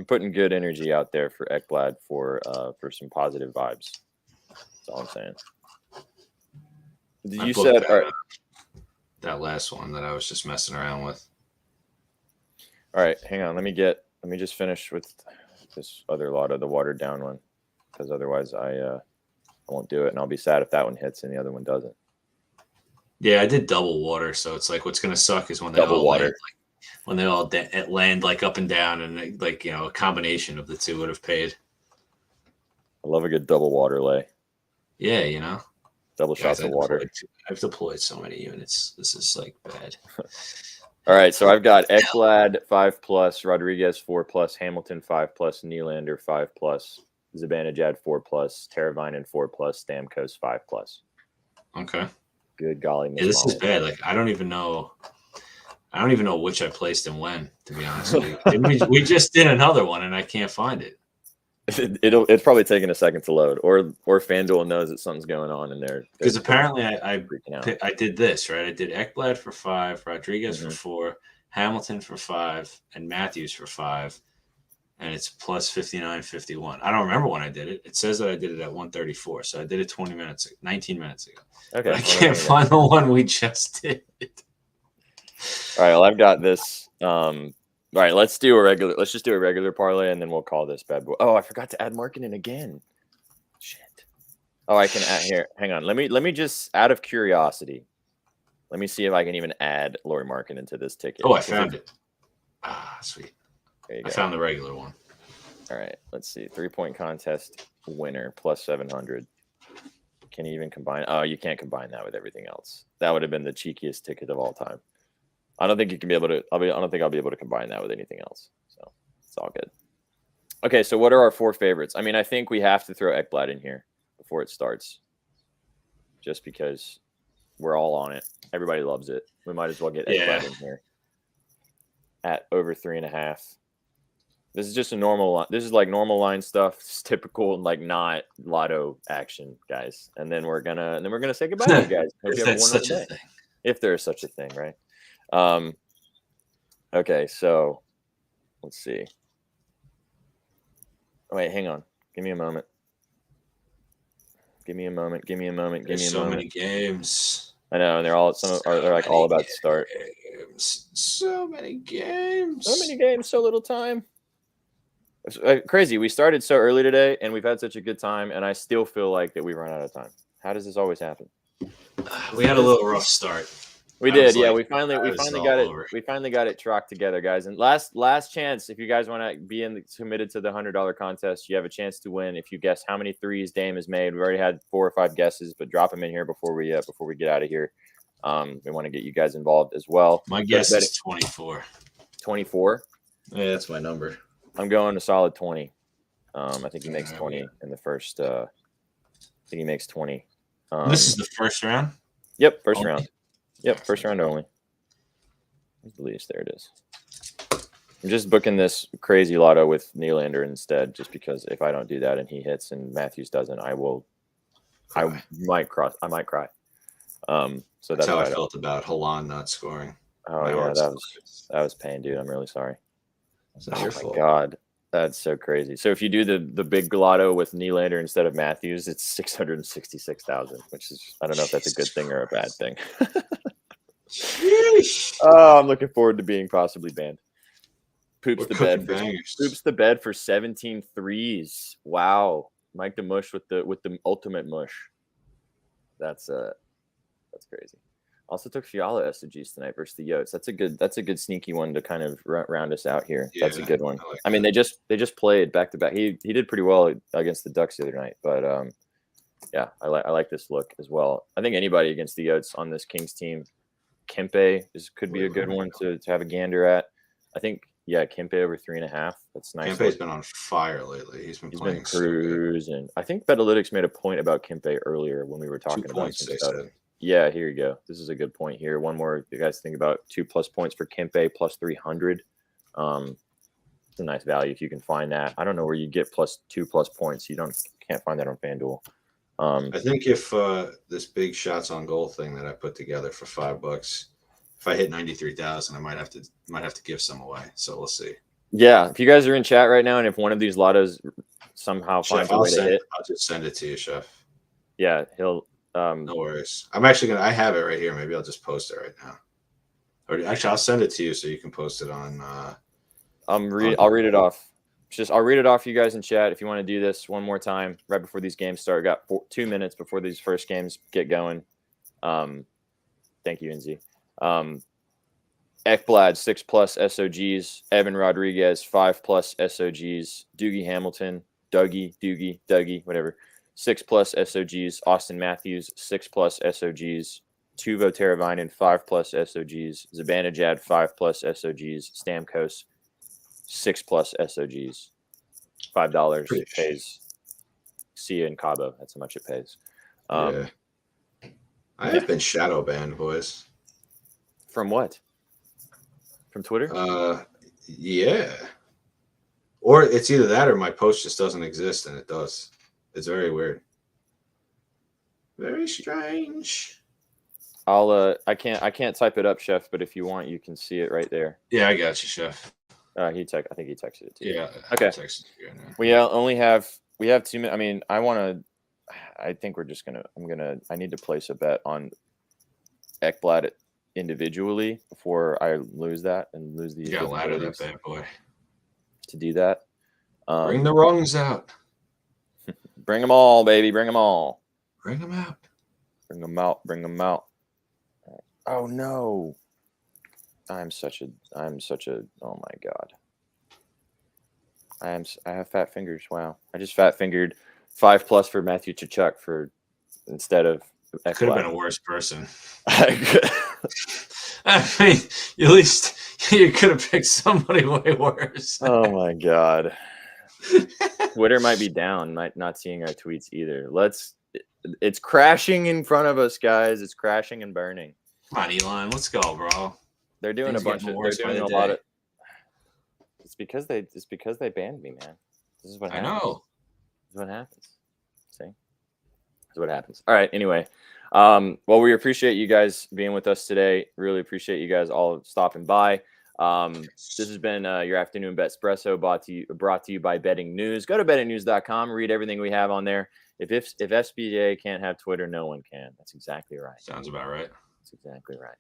putting good energy out there for Ekblad for some positive vibes. That's all I'm saying. You said that last one that I was just messing around with. All right, hang on. Let me just finish with this other lot of the watered down one, because otherwise I won't do it, and I'll be sad if that one hits and the other one doesn't. Yeah, I did double water, so it's like what's going to suck is when they all land, when they all land like up and down, and like a combination of the two would have paid. I love a good double water lay. Yeah, double shots of water. I've deployed so many units. This is like bad. All right, so I've got Ekblad 5+, Rodriguez 4+, Hamilton 5+, Nylander 5+, Zibanejad 4+, Teravainen 4+, Stamkos 5+. Okay. Good golly, yeah, this is bad. Like I don't even know which I placed and when. To be honest with you, we just did another one and I can't find it. It's probably taking a second to load, or FanDuel knows that something's going on in there. Because apparently I did this right. I did Ekblad for 5, Rodriguez for 4, Hamilton for 5, and Matthews for 5, and it's plus 59.51. I don't remember when I did it. It says that I did it at 1:34, so I did it 19 minutes ago. Okay, but I can't find the one we just did. All right, well I've got this. All right, let's just do a regular parlay, and then we'll call this bad boy. Oh, I forgot to add Markkanen again. Shit. Oh, I can add here. Hang on. Let me just, out of curiosity, let me see if I can even add Lauri Markkanen to this ticket. Oh, I found it. Ah, sweet. There you go. I found the regular one. All right, let's see. 3-point contest winner plus 700. Can you even combine? Oh, you can't combine that with everything else. That would have been the cheekiest ticket of all time. I don't think you can be able to. I don't think I'll be able to combine that with anything else. So it's all good. Okay, so what are our 4 favorites? I mean, I think we have to throw Ekblad in here before it starts, just because we're all on it. Everybody loves it. We might as well get Ekblad in here at over 3.5. This is just a normal line. This is like normal line stuff. It's typical, like not lotto action, guys. And then we're gonna say goodbye to you guys. Hope you have a wonderful day. If there is such a thing, right? Okay, so let's see. Oh, wait, hang on. Give me a moment. There's so many games. I know, and they're like all about to start. So many games. So little time. It's crazy. We started so early today, and we've had such a good time, and I still feel like that we run out of time. How does this always happen? We had a little rough start. We did, yeah. We finally got it. We finally got it trucked together, guys. And last chance, if you guys want to be committed to the $100 contest, you have a chance to win if you guess how many threes Dame has made. We've already had 4 or 5 guesses, but drop them in here before we get out of here. We want to get you guys involved as well. My guess is 24. 24. Yeah, that's my number. I'm going a solid 20. I think he makes 20 in the first. I think he makes 20. This is the first round. Yep, first round. Yep, first round only. There it is. I'm just booking this crazy lotto with Nylander instead, just because if I don't do that and he hits and Matthews doesn't, I might cry. So That's how I why felt about Halan not scoring. Oh yeah, that was pain, dude. I'm really sorry. It's not your fault. God, that's so crazy. So if you do the big lotto with Nylander instead of Matthews, it's 666,000, which is, I don't know if that's a good thing or a bad thing. Oh, I'm looking forward to being possibly banned. Poops the bed for 17 threes. Wow. Mike the Mush with the ultimate mush. That's crazy. Also took Fiala SOGs tonight versus the Yotes. That's a good sneaky one to kind of round us out here. Yeah, that's a good one. I mean, they just played back to back. He did pretty well against the Ducks the other night, but yeah, I like this look as well. I think anybody against the Yotes on this Kings team, Kempe could be a good one to have a gander at. I think Kempe over 3.5. That's nice. Kempe's been on fire lately. He's been cruising. So I think Betalytics made a point about Kempe earlier when we were talking about some stuff. Yeah, here you go. This is a good point here. One more, you guys think about 2+ points for Kempe plus 300. It's a nice value if you can find that. I don't know where you get +2+ points. You can't find that on FanDuel. I think if this big shots on goal thing that I put together for $5, if I hit 93,000, I might have to give some away. So we'll see. Yeah, if you guys are in chat right now, and if one of these lottos somehow finds a way to hit, I'll just send it to you, Chef. Yeah, he'll. No worries. I have it right here. Maybe I'll just post it right now. Or actually, I'll send it to you so you can post it on. I'll read it off. I'll read it off for you guys in chat if you want to do this one more time right before these games start. Got 2 minutes before these first games get going. Thank you, NZ. Ekblad 6+ SOGs. Evan Rodriguez 5+ SOGs. Doogie Hamilton, Dougie, whatever. 6+ SOGs. Austin Matthews 6+ SOGs. Tuvo Teravainen 5+ SOGs. Zibanejad 5+ SOGs. Stamkos 6+ SOGs. $5 pays. See you in Cabo. That's how much it pays. I have been shadow banned, boys. From what? From Twitter? Yeah. Or it's either that or my post just doesn't exist, and it does. It's very weird. Very strange. I can't type it up, Chef, but if you want, you can see it right there. Yeah, I got you, Chef. I think he texted it to you. Yeah. Okay. We have 2 minutes. I mean, I think we're just I need to place a bet on Ekblad individually before I lose that and lose the. You got to ladder that bad boy. To do that. Bring the rungs out. Bring them all, baby. Bring them all. Bring them out. Bring them out. Bring them out. Oh no. I'm such a oh my God. I have fat fingers. Wow. I just fat fingered 5+ for Matthew Tkachuk instead of Ekblad. Could have been a worse person. I mean, at least you could have picked somebody way worse. Oh my God. Twitter might be down, might not seeing our tweets either. It's crashing in front of us, guys. It's crashing and burning. Come on, Elon, let's go, bro. They're doing a lot of. It's because they banned me, man. This is what happens. I know. This is what happens. See, this is what happens. All right. Anyway, well, we appreciate you guys being with us today. Really appreciate you guys all stopping by. This has been your afternoon Betspresso brought to you by Betting News. Go to bettingnews.com. Read everything we have on there. If SBJ can't have Twitter, no one can. That's exactly right. Sounds about right. That's exactly right.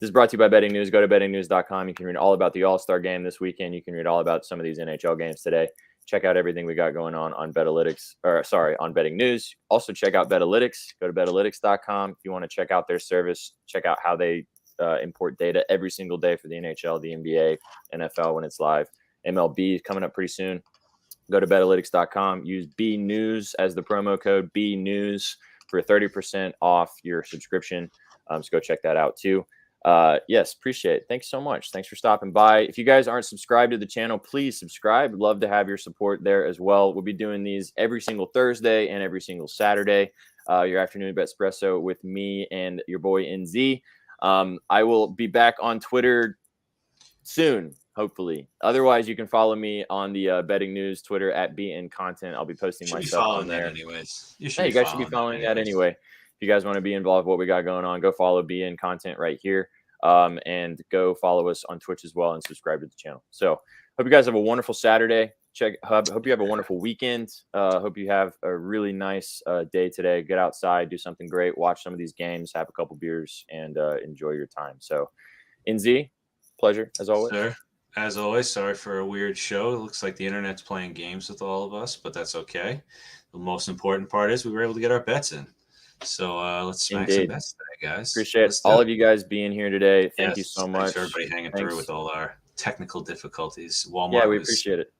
This is brought to you by Betting News. Go to bettingnews.com. You can read all about the All-Star game this weekend. You can read all about some of these NHL games today. Check out everything we got going on on on Betting News. Also check out Betalytics. Go to betalytics.com if you want to check out their service. Check out how they import data every single day for the NHL, the NBA, NFL when it's live. MLB coming up pretty soon. Go to betalytics.com. Use BNews as the promo code BNews for 30% off your subscription. So go check that out too. Yes, appreciate it. Thanks so much. Thanks for stopping by. If you guys aren't subscribed to the channel, please subscribe. Love to have your support there as well. We'll be doing these every single Thursday and every single Saturday. Your afternoon Betspresso with me and your boy NZ. I will be back on Twitter soon, hopefully. Otherwise, you can follow me on the Betting News Twitter at BN Content. I'll be posting myself on there. Anyways. You guys should be following that anyway. you guys want to be involved with what we got going on, go follow BN Content right here. And go follow us on Twitch as well and subscribe to the channel. So hope you guys have a wonderful Saturday. Hope you have a wonderful weekend. Hope you have a really nice day today. Get outside, do something great, watch some of these games, have a couple beers, and enjoy your time. So, NZ, pleasure as always. Sir, as always, sorry for a weird show. It looks like the internet's playing games with all of us, but that's okay. The most important part is we were able to get our bets in. So let's smack some bets today, guys. Appreciate all of you guys being here today. Thank you so much. Thanks for everybody hanging through with all our technical difficulties. Walmart. Yeah, we appreciate it.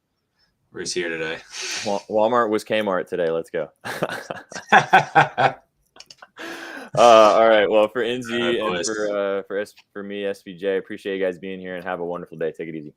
Who's here today? Walmart was Kmart today. Let's go. All right. Well, for NZ and for me, SVJ, appreciate you guys being here and have a wonderful day. Take it easy.